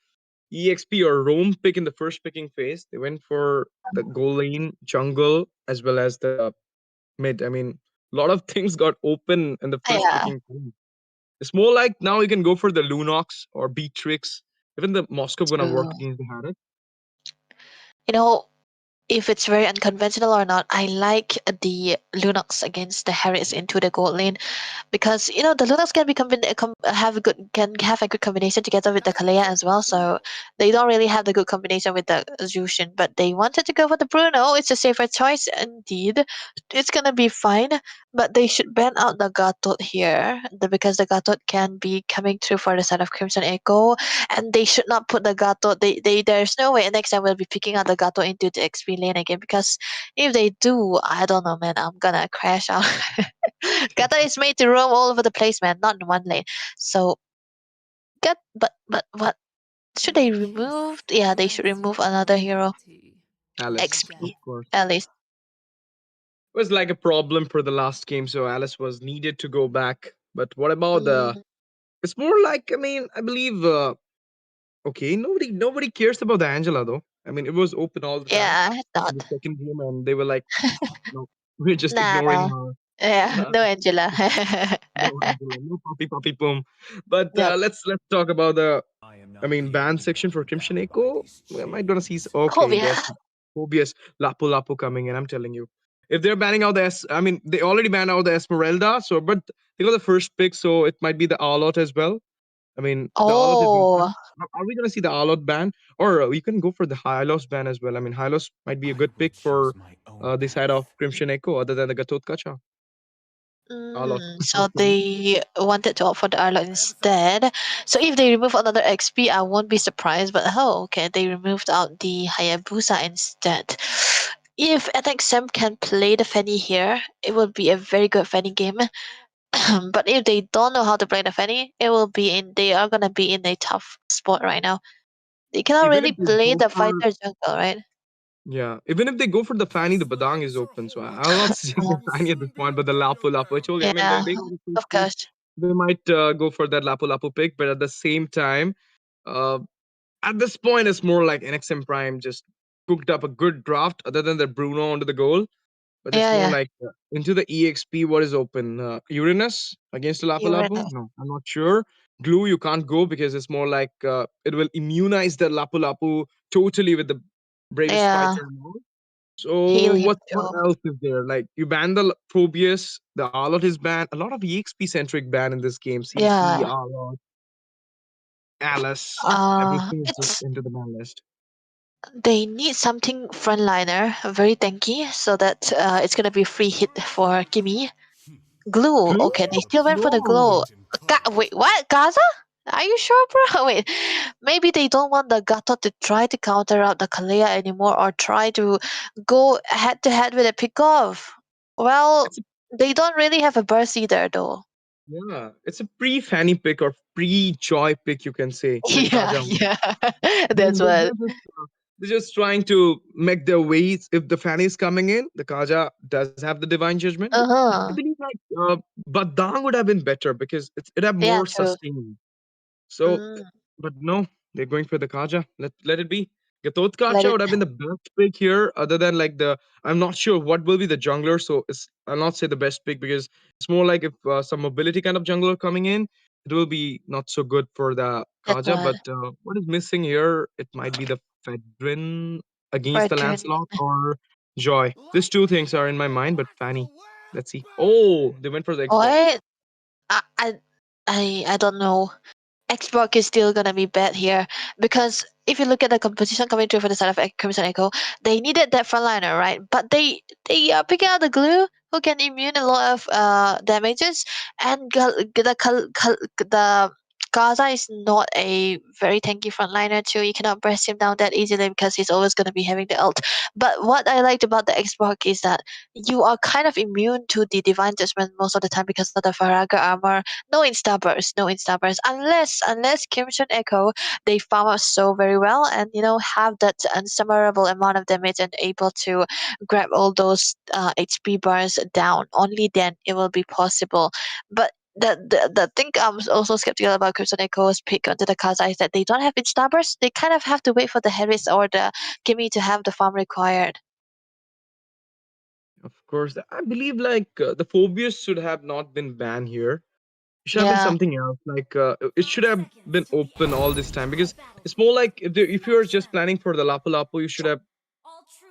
C: EXP or roam pick in the first picking phase. They went for the goal lane, jungle, as well as the mid. I mean, a lot of things got open in the first
D: yeah.
C: picking phase. It's more like now you can go for the Lunox or Beatrix. Even the Moscow gonna work
D: True.
C: against the Haddock.
D: You know, if it's very unconventional or not, I like the Lunox against the Harris into the gold lane because the Lunox can be have a good combination together with the Kalea as well. So they don't really have the good combination with the Zushin, but they wanted to go for the Bruno. It's a safer choice indeed. It's gonna be fine, but they should ban out the Gatot here because the Gatot can be coming through for the side of Crimson Echo, and they should not put the Gatot. They there's no way next time we'll be picking out the Gatot into the XP lane again because if they do, I don't know, man. I'm gonna crash out. Gatot is made to roam all over the place, man, not in one lane. So but what should they remove? Yeah, they should remove another hero.
C: Alice, of
D: XP
C: course.
D: at least.
C: It was like a problem for the last game, so Alice was needed to go back. But what about the?
D: Mm,
C: It's more like I mean I believe okay nobody cares about the Angela though. I mean it was open all the time
D: yeah,
C: in
D: not.
C: the second game, and they were like, no, we're just
D: Nah,
C: ignoring
D: nah.
C: her.
D: Yeah, no Angela.
C: No, Angela, no puppy puppy boom. But
D: Yep.
C: let's talk about the I mean ban section for Team Shineko. Am I gonna see? Okay,
D: Hobia.
C: there's Phobius Lapu Lapu coming in. I'm telling you, if they're banning out the I mean they already banned out the Esmeralda. So but they got the first pick, so it might be the Alot as well. I mean the Alot is
D: Oh.
C: open. Are we gonna see the Alot ban, or you can go for the Hylos ban as well? I mean Hylos might be a good pick for the side of Crimson Echo, other than the Gatot Kacha. Alot,
D: So
C: hopefully.
D: they wanted to opt for the Arlot instead. So if they remove another XP, I won't be surprised. But oh, okay, they removed out the Hayabusa instead. If NXM can play the Fanny here, it will be a very good Fanny game. But if they don't know how to play the Fanny, it will be in. They are gonna be in a tough spot right now. They cannot
C: Even if
D: really
C: they
D: play
C: go
D: the
C: for
D: fighter jungle, right?
C: Yeah, even if they go for the Fanny, the Badang is open. So I'll not suggest the
D: Um,
C: Fanny at this point, but the Lapu Lapu. I told you, I mean,
D: yeah,
C: they got the first
D: of
C: pick.
D: course.
C: They might go for that Lapu Lapu pick, but at the same time, uh, at this point, it's more like NXM Prime just cooked up a good draft, other than the Bruno onto the goal. But it's
D: Yeah,
C: more
D: yeah.
C: like into the EXP, what is open? Uranus against the Lapu Lapu?
D: Uranus.
C: No, I'm not sure. Glue, you can't go because it's more like it will immunize the Lapu Lapu totally with the bravest
D: Yeah,
C: fighter and all. So
D: heal him
C: what
D: too.
C: else is there? Like you ban the Phobius, the Arlot is banned. A lot of EXP centric ban in this game. CC,
D: Yeah.
C: Arlot, Alice, everything is just
D: It's
C: into the ban list.
D: they need something frontliner, very tanky, so that it's gonna be free hit for Kimmy. Glue.
C: Glue?
D: Okay, they still went for the
C: No.
D: glow. Wait, what? Gaza? Are you sure, bro? Wait, maybe they don't want the Gato to try to counter out the Kalea anymore, or try to go head to head with a pickoff. Well,
C: It's a
D: they don't really have a burst either, though.
C: yeah, it's a pre-fanny pick or pre-joy pick, you can say, when
D: Yeah,
C: Kaja.
D: yeah. That's
C: Then
D: what.
C: they're just trying to make their ways. If the fan is coming in, the Kaja does have the divine judgment. But I
D: Uh-huh.
C: believe but Dang would have been better because it have
D: Yeah,
C: more
D: true.
C: sustain. So,
D: Mm,
C: but no, they're going for the Kaja. Let it be. Gatot
D: let
C: Kacha
D: it.
C: would have been the best pick here, other than like the. I'm not sure what will be the jungler, so I'll not say the best pick because it's more like if some mobility kind of jungler coming in, it will be not so good for the
D: That's
C: Kaja.
D: what.
C: But what is missing here? It might be the Fedrin against the
D: Brethren.
C: Lancelot or Joy. These two things are in my mind, but Fanny. Let's see. Oh, they went for the Xbox.
D: What? I, I, I don't know. Xbox is still gonna be bad here because if you look at the competition coming through for the side of Crimson Echo, they needed that frontliner, right? But they are picking out the glue who can immune a lot of damages, and the Gaza is not a very tanky frontliner too. You cannot press him down that easily because he's always gonna be having the ult. But what I liked about the Xbox is that you are kind of immune to the divine judgment most of the time because of the Faraga armor. No insta burst, no insta burst, unless Crimson Echo they farm up so very well and have that unsummerable amount of damage and able to grab all those HP bars down. Only then it will be possible. But the thing I'm also skeptical about Crimson Echo's pick onto the Kaza is that they don't have insta burst. They kind of have to wait for the Harris or the Gimme to have the farm required.
C: Of course, I believe like the Phobius should have not been banned here. It should have been
D: Yeah.
C: something else. Like it should have been open all this time because it's more like if you're just planning for the Lapu Lapu, you should have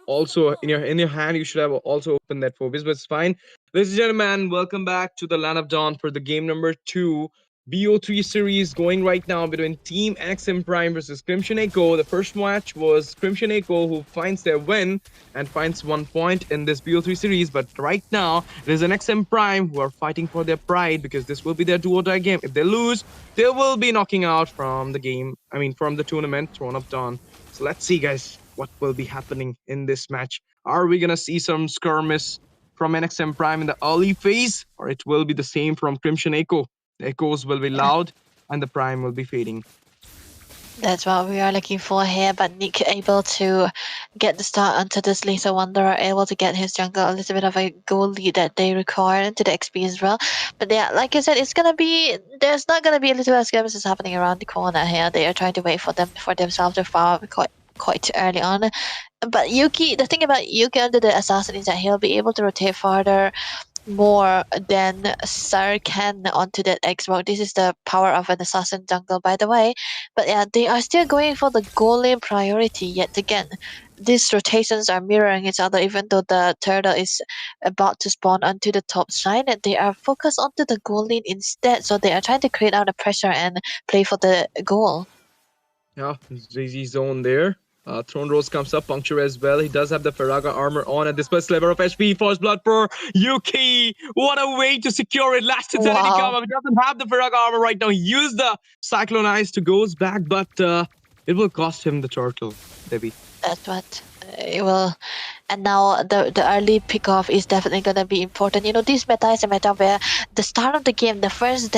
C: also in your hand you should have also opened that Phobius, but it's fine. Ladies and gentlemen, welcome back to the Land of Dawn for the game number 2 BO3 series going right now between Team XM Prime versus Crimson Echo. The first match was Crimson Echo who finds their win and finds 1 point in this BO3 series, but right now it is an XM Prime who are fighting for their pride because this will be their do or die game. If they lose, they will be knocking out from the game, from the tournament Throne of Dawn. So let's see, guys, what will be happening in this match. Are we gonna see some skirmish from NXM Prime in the early phase, or it will be the same from Crimson Echo? The echoes will be loud, and the Prime will be fading.
D: That's what we are looking for here, but Nick able to get the start onto this Lethal Wanderer, able to get his jungle a little bit of a goal lead that they require into the XP as well. But yeah, like I said, there's not gonna be a little bit of skirmishes happening around the corner here. They are trying to wait for themselves to farm quite early on. But Yuki, the thing about Yuki under the assassin is that he'll be able to rotate farther more than Sir can onto that Xbox. This is the power of an assassin jungle, by the way. But yeah, they are still going for the golem priority yet again. These rotations are mirroring each other, even though the turtle is about to spawn onto the top side. They are focused onto the goal lane instead, so they are trying to create out the pressure and play for the goal.
C: Yeah, ZZ zone there. Throne Rose comes up, Puncture as well. He does have the Faraga armor on at this first sliver of HP. Force Blood for Yuki. What a way to secure it. Last Insanity
D: Wow.
C: cover. He doesn't have the Faraga armor right now. He used the Cyclone Eyes to goes back, but it will cost him the turtle, Debbie.
D: That's what it will. And now the early pickoff is definitely gonna be important. This meta is a meta where the start of the game, the first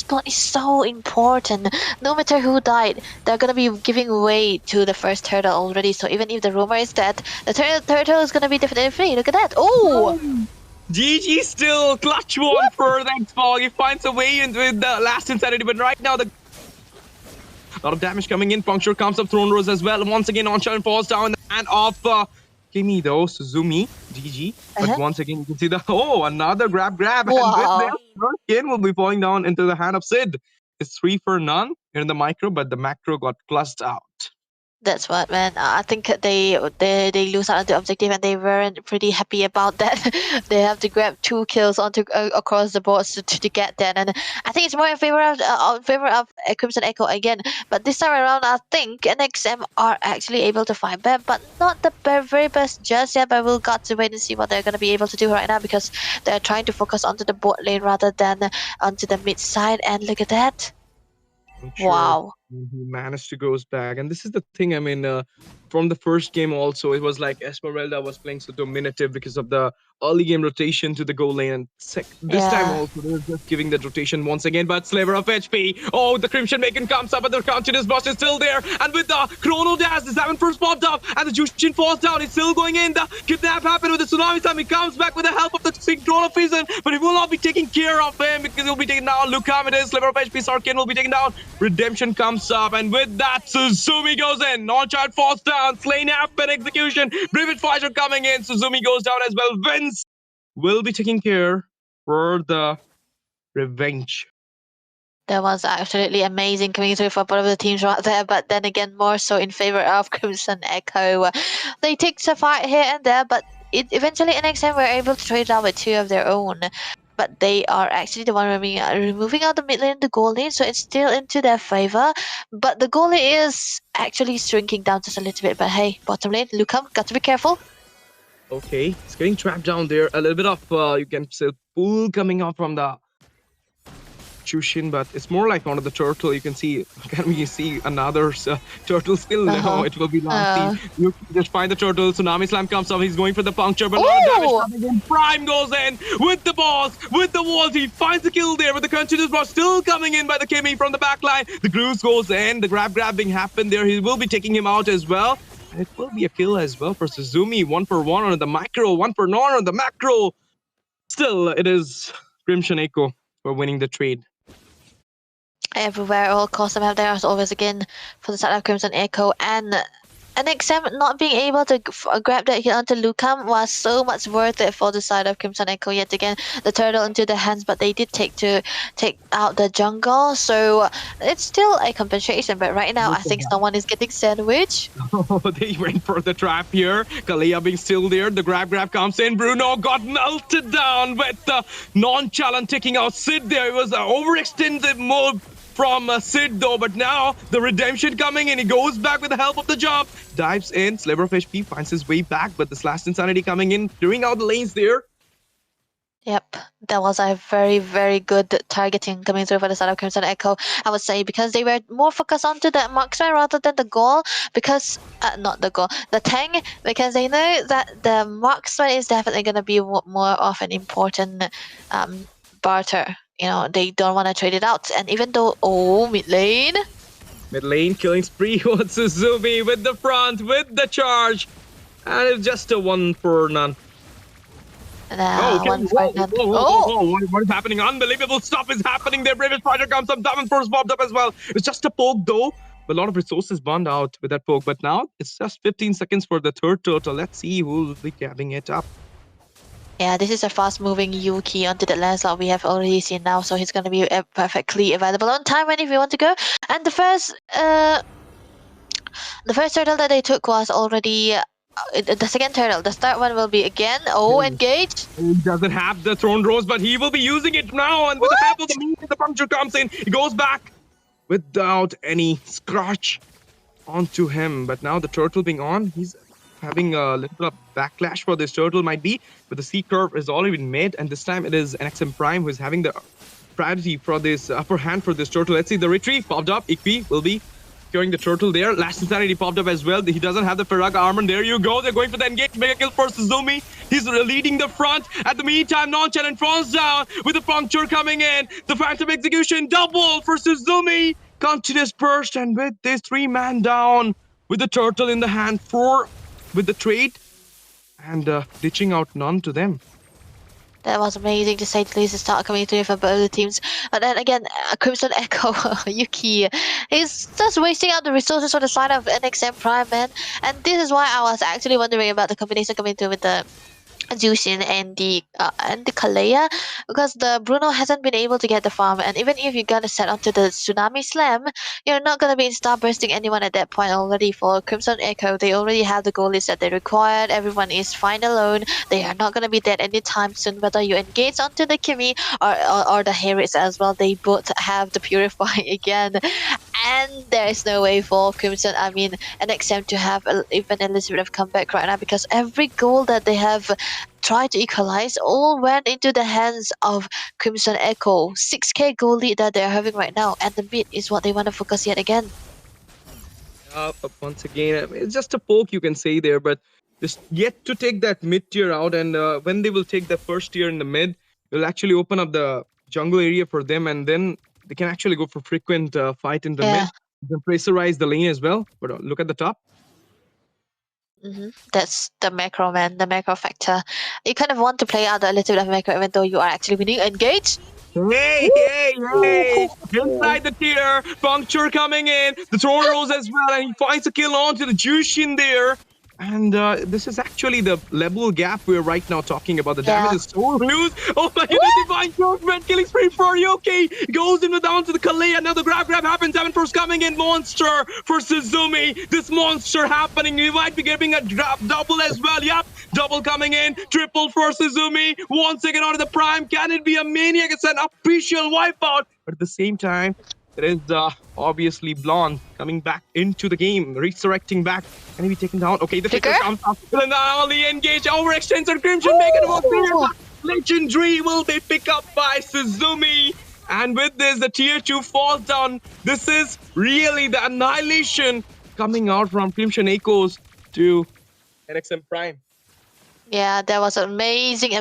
D: blood is so important. No matter who died, they're gonna be giving way to the first turtle already. So even if the rumor is dead, the turtle is gonna be definitely free. Look at that! Oh,
C: GG still clutch one for the Xbox. He finds a way in with the last Insanity, but right now the a lot of damage coming in. Puncture comes up, Throne Rose as well. Once again, on falls down in the hand of Kimi though, Suzumi, GG. But
D: uh-huh.
C: once again, you can see another grab, and with this,
D: Wow.
C: third skin will be falling down into the hand of Sid. It's 3 for none here in the micro, but the macro got clutched out.
D: That's what, man. I think they lose out on the objective, and they weren't pretty happy about that. They have to grab 2 kills onto across the board to get that, and I think it's more in favor of Crimson Echo again. But this time around, I think NXM are actually able to fight back, but not the very best just yet. But we'll got to wait and see what they're gonna be able to do right now because they're trying to focus onto the bot lane rather than onto the mid side. And look at that!
C: Puncture
D: Wow.
C: And he managed to goes back, and this is the thing. I mean, from the first game also, it was like Esmeralda was playing so dominative because of the early game rotation to the goal lane. And this time
D: Yeah.
C: also, they're just giving that rotation once again. But sliver of HP. Oh, the Crimson Bacon comes up, but the continuous burst is still there. And with the Chrono Dash, the 7 first popped up, and the Jushin falls down. It's still going in. The kidnap happened with the Tsunami Sam. He comes back with the help of the Synchrono Fusion, but he will not be taking care of him because he'll be taken down. Look how it is. Sliver of HP. Sarkin will be taken down. Redemption comes up, and with that, Suzumi goes in. Non-child falls down. Slain happen execution. Brevet Fire coming in. Suzumi goes down as well. Vince will be taking care for the revenge.
D: That was absolutely amazing coming through for both of the teams right there, but then again, more so in favor of Crimson Echo. They take a fight here and there, but eventually NXM were able to trade out with 2 of their own. But they are actually the one removing out the mid lane and the goal lane, so it's still into their favor. But the goal lane is actually shrinking down just a little bit. But hey, bottom lane, Lucam, got to be careful.
C: Okay, it's getting trapped down there. A little bit of, you can say, pull coming out from the Chushin, but it's more like one of the turtle. You can see another turtle still now. It will be nasty. You just find the turtle. Tsunami Slam comes up. He's going for the puncture, but a lot of damage coming in. Prime goes in with the boss, with the wall. He finds the kill there, with the continuous boss still coming in by the Kimmy from the backline. The Grooves goes in. The grabbing happened there. He will be taking him out as well. And it will be a kill as well for Suzumi. 1 for 1 on the micro, 1 for 0 on the macro. Still, it is Crimson Echo for winning the trade.
D: Everywhere, all costs have there as always again for the side of Crimson Echo, and NXM not being able to grab that hit onto Lucam was so much worth it for the side of Crimson Echo. Yet again, the turtle into the hands, but they did take out the jungle, so it's still a compensation. But right now, I think someone is getting sandwiched.
C: Oh, they went for the trap here. Kalia being still there. The grab comes in. Bruno got melted down with the nonchalant taking out Sid there. It was an overextended move from Sid though, but now the redemption coming in. He goes back with the help of the jump, dives in. Sliver of HP finds his way back, but the Slash Insanity coming in, clearing out the lanes there.
D: Yep, that was a very, very good targeting coming through for the side of Crimson Echo, I would say, because they were more focused onto the marksman rather than the goal, because, not the goal, the tank, because they know that the marksman is definitely going to be more of an important barter. You know, they don't want to trade it out. And even though, mid lane
C: killing spree on Suzumi with the front, with the charge. And it's just a 1 for none.
D: What
C: is happening? Unbelievable stuff is happening there. Bravest Project comes up, Diamond first popped up as well. It's just a poke though. A lot of resources burned out with that poke. But now it's just 15 seconds for the third turtle. Let's see who will be grabbing it up.
D: Yeah, this is a fast-moving Yuki onto the landslide we have already seen now, so he's going to be perfectly available on time when if you want to go. And the first turtle that they took was already the second turtle. The third one will be again. Engaged.
C: He doesn't have the Throne Rose, but he will be using it now. And with the help of the meat, the puncture comes in. He goes back without any scratch onto him. But now the turtle being on, he's having a little bit of backlash for this turtle might be, but the C curve is already been made, and this time it is NXM Prime who is having the priority for this upper hand for this turtle. Let's see, the retrieve popped up. Ikvi will be curing the turtle there. Last Insanity popped up as well. He doesn't have the Farag armor. There you go. They're going for the engage. Mega kill for Suzumi. He's leading the front. At the meantime, Nonchalant falls down with the puncture coming in. The Phantom Execution double for Suzumi. Continuous burst, and with this 3-man down with the turtle in the hand, 4 with the trade, and ditching out none to them.
D: That was amazing to say the least to start coming through for both the teams. But then again, Crimson Echo, Yuki, is just wasting out the resources on the side of NXM Prime, man. And this is why I was actually wondering about the combination coming through with the Jushin and the Kalea, because the Bruno hasn't been able to get the farm, and even if you're gonna set onto the Tsunami Slam, you're not gonna be in starbursting anyone at that point already. For Crimson Echo, they already have the goal list that they required. Everyone is fine alone. They are not gonna be dead anytime soon, whether you engage onto the Kimmy or the Harris as well. They both have the Purify again. And there is no way for Crimson, I mean, NXM to have even a little bit of comeback right now, because every goal that they have tried to equalize all went into the hands of Crimson Echo. 6k goal lead that they're having right now, and the mid is what they want to focus yet again.
C: Once again, I mean, it's just a poke you can say there, but just yet to take that mid tier out. And when they will take the first tier in the mid, it'll actually open up the jungle area for them, and then they can actually go for frequent fight in the
D: Yeah.
C: mid. You can pressurize the lane as well. But look at the top.
D: That's the macro, man, the macro factor. You kind of want to play out a little bit of macro even though you are actually winning. Engage.
C: Hey, hey, hey! Inside the tier, Puncture coming in, the throw rolls as well, and he finds a kill onto the Jushin there. And this is actually the level gap we're right now talking about. The damage is so loose. Oh my goodness, divine judgment, killing spree for Yoki. Goes in down to the Kalea. Now the grab happens. 7 first coming in. Monster for Suzumi. This monster happening. We might be getting a double as well. Yep, double coming in. Triple for Suzumi. Once again out of the prime. Can it be a maniac? It's an official wipeout. But at the same time, it is obviously Blonde coming back into the game, resurrecting back. Can he be taken down? Okay, the flicker comes up. And now the engage overextends on Crimson, make it work there. Legendary will be picked up by Suzumi. And with this, the tier 2 falls down. This is really the annihilation coming out from Crimson Echoes to NXM Prime.
D: Yeah, there was amazing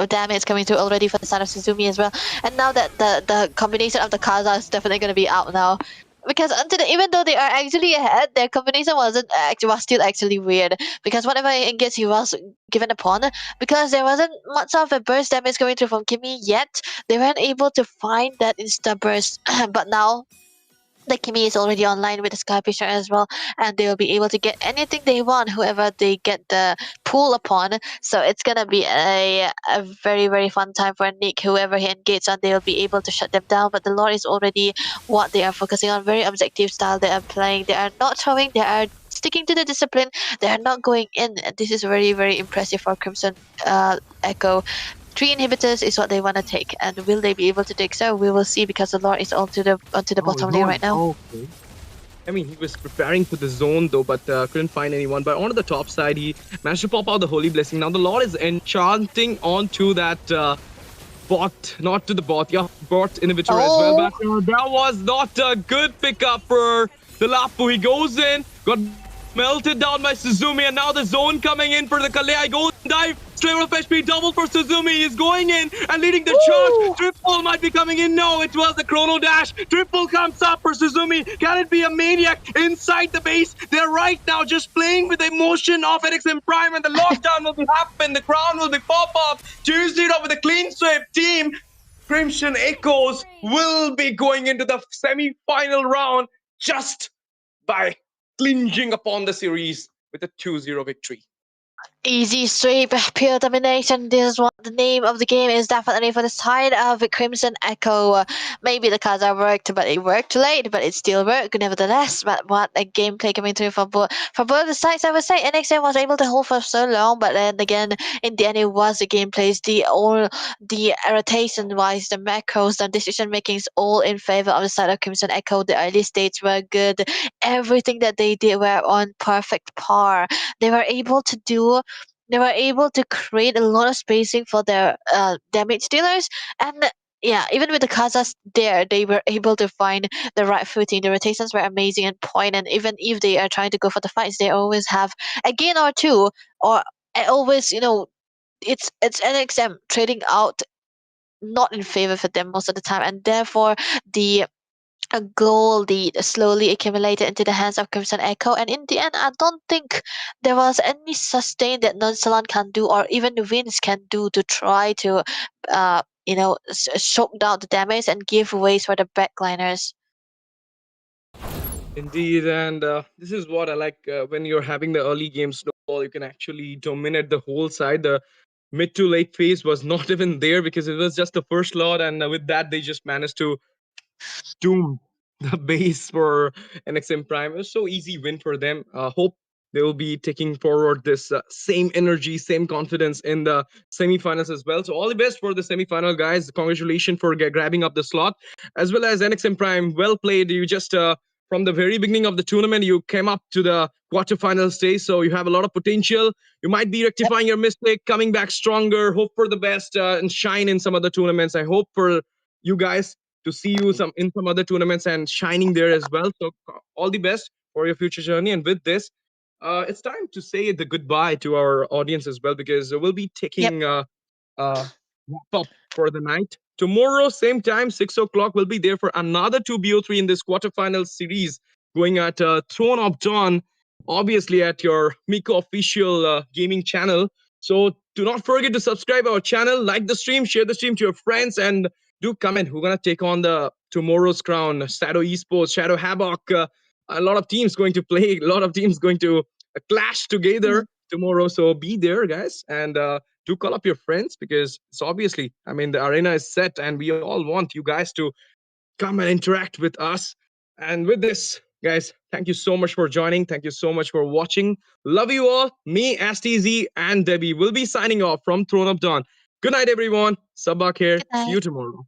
D: damage coming through already for the side of Suzumi as well. And now that the combination of the Kaza is definitely going to be out now. Because even though they are actually ahead, their combination was still actually weird. Because whatever engage he was given upon, because there wasn't much of a burst damage coming through from Kimi yet, they weren't able to find that insta burst. But now the Kimi is already online with the Sky Fisher as well, and they will be able to get anything they want, whoever they get the pull upon. So it's gonna be a very, very fun time for Nick, whoever he engages on, they will be able to shut them down. But the Lord is already what they are focusing on, very objective style they are playing. They are not throwing, they are sticking to the discipline, they are not going in. This is very, very impressive for Crimson Echo. 3 inhibitors is what they want to take, and will they be able to take so? We will see, because the Lord is onto the bottom lane right now.
C: Okay. I mean, he was preparing for the zone though, but couldn't find anyone. But onto the top side, he managed to pop out the Holy Blessing. Now the Lord is enchanting onto that bot, not to the bot, yeah, bot inhibitor as well. But that was not a good pickup for the Lapu. He goes in, got melted down by Suzumi, and now the zone coming in for the Kalea. He goes and dive. Sliver of HP double for Suzumi. He's going in and leading the charge. Triple might be coming in. No, it was the Chrono Dash. Triple comes up for Suzumi. Can it be a maniac inside the base? They're right now just playing with the emotion of NXM Prime, and the lockdown will be happen. The crown will be pop up. 2-0 with a clean sweep team. Crimson Echoes will be going into the semi-final round just by clinging upon the series with a 2-0 victory.
D: Easy sweep, pure domination. This is what the name of the game is, definitely for the side of Crimson Echo. Maybe the cards are worked, but it worked late, but it still worked nevertheless. But what a gameplay coming through for both the sides. I would say NXM was able to hold for so long, but then again, in the end, it was the gameplays, the rotation wise, the macros, the decision makings, all in favor of the side of Crimson Echo. The early states were good. Everything that they did were on perfect par. They were able to do. They were able to create a lot of spacing for their damage dealers, and yeah, even with the Kazas there, they were able to find the right footing. The rotations were amazing and point, and even if they are trying to go for the fights, they always have a gain or two, or always, it's NXM trading out not in favor for them most of the time, and therefore the a goal lead slowly accumulated into the hands of Crimson Echo, and in the end, I don't think there was any sustain that Nonchalant can do, or even Vince can do, to try to, choke down the damage and give ways for the backliners.
C: Indeed, and this is what I like when you're having the early game snowball. You can actually dominate the whole side. The mid to late phase was not even there because it was just the first lot, and with that, they just managed to doom the base for NXM Prime. It was so easy win for them. Hope they will be taking forward this same energy, same confidence in the semifinals as well. So all the best for the semifinal, guys. Congratulations for grabbing up the slot, as well as NXM Prime. Well played. You just from the very beginning of the tournament. You came up to the quarterfinal stage, so you have a lot of potential. You might be rectifying your mistake, coming back stronger. Hope for the best and shine in some other tournaments. I hope for you guys to see you in some other tournaments and shining there as well. So all the best for your future journey. And with this, it's time to say the goodbye to our audience as well, because we'll be
D: Yep.
C: taking wrap up for the night. Tomorrow, same time, 6 o'clock, we'll be there for another 2BO3 in this quarterfinal series going at Throne of Dawn, obviously at your Miko Official Gaming channel. So do not forget to subscribe our channel, like the stream, share the stream to your friends, and do comment who's going to take on the tomorrow's crown. Shadow Esports, Shadow Havoc, a lot of teams going to play, a lot of teams going to clash together tomorrow. So be there, guys, and do call up your friends, because it's obviously, I mean, the arena is set and we all want you guys to come and interact with us. And with this, guys, thank you so much for joining. Thank you so much for watching. Love you all. Me, STZ, and Debbie will be signing off from Throne of Dawn. Good night, everyone. Sabak here.
D: Good night.
C: See you tomorrow.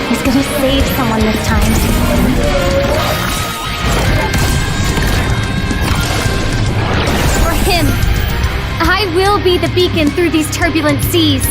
A: He's gonna save someone this time. For him, I will be the beacon through these turbulent seas.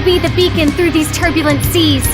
A: will be the beacon through these turbulent seas.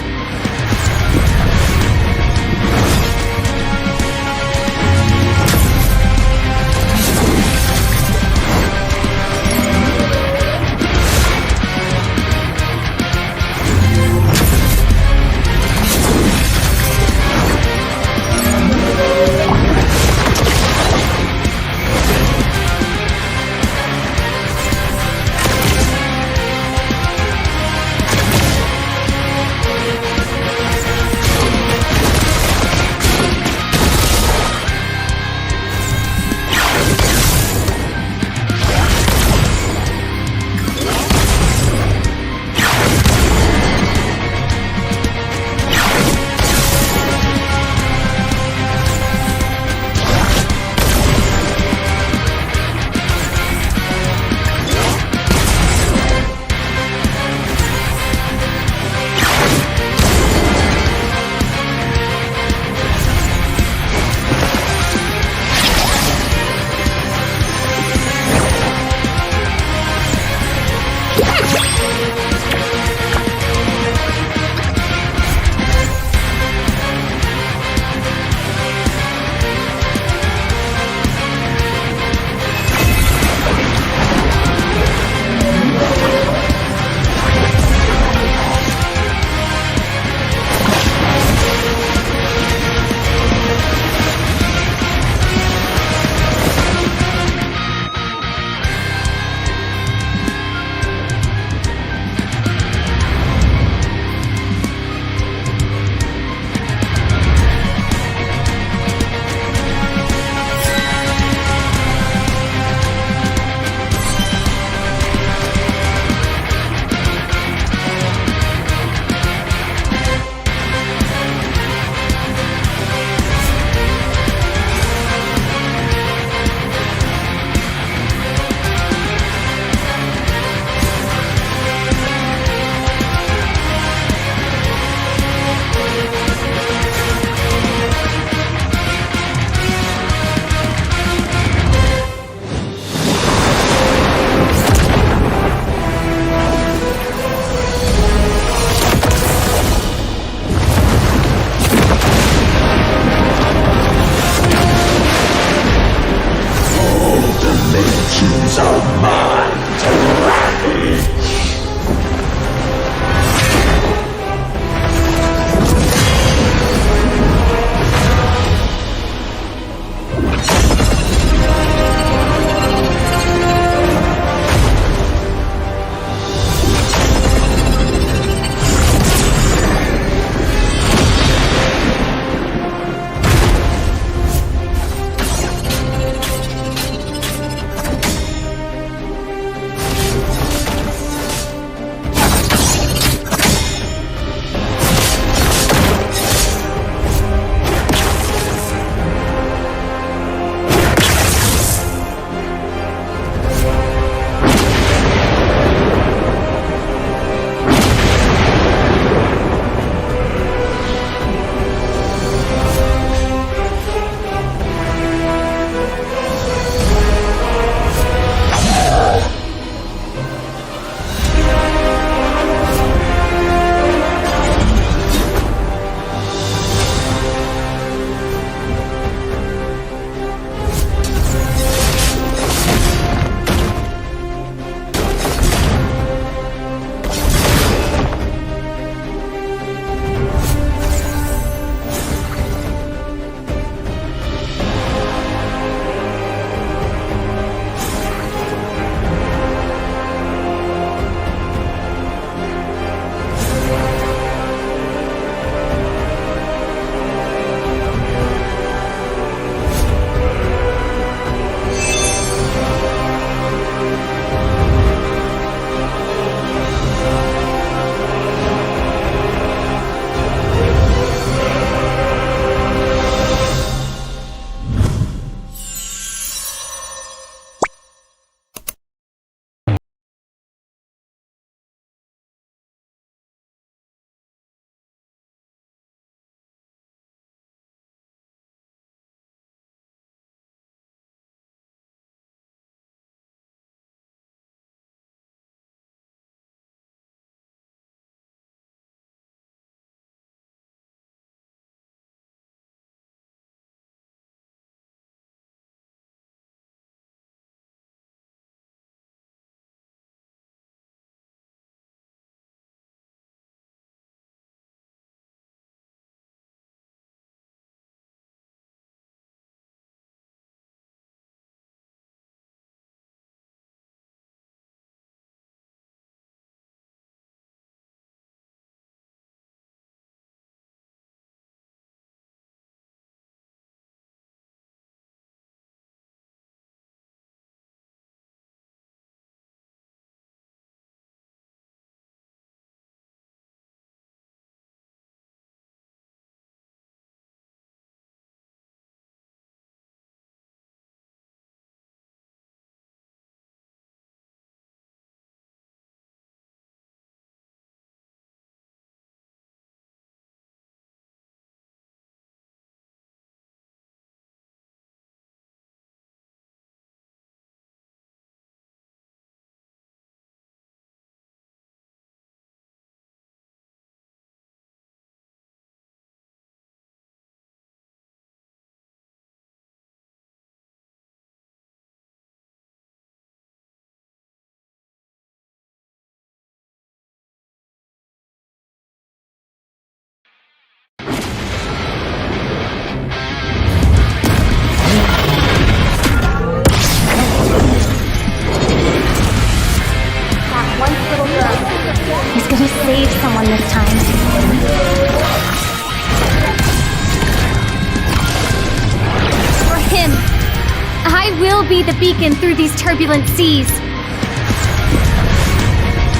A: will be the beacon through these turbulent seas.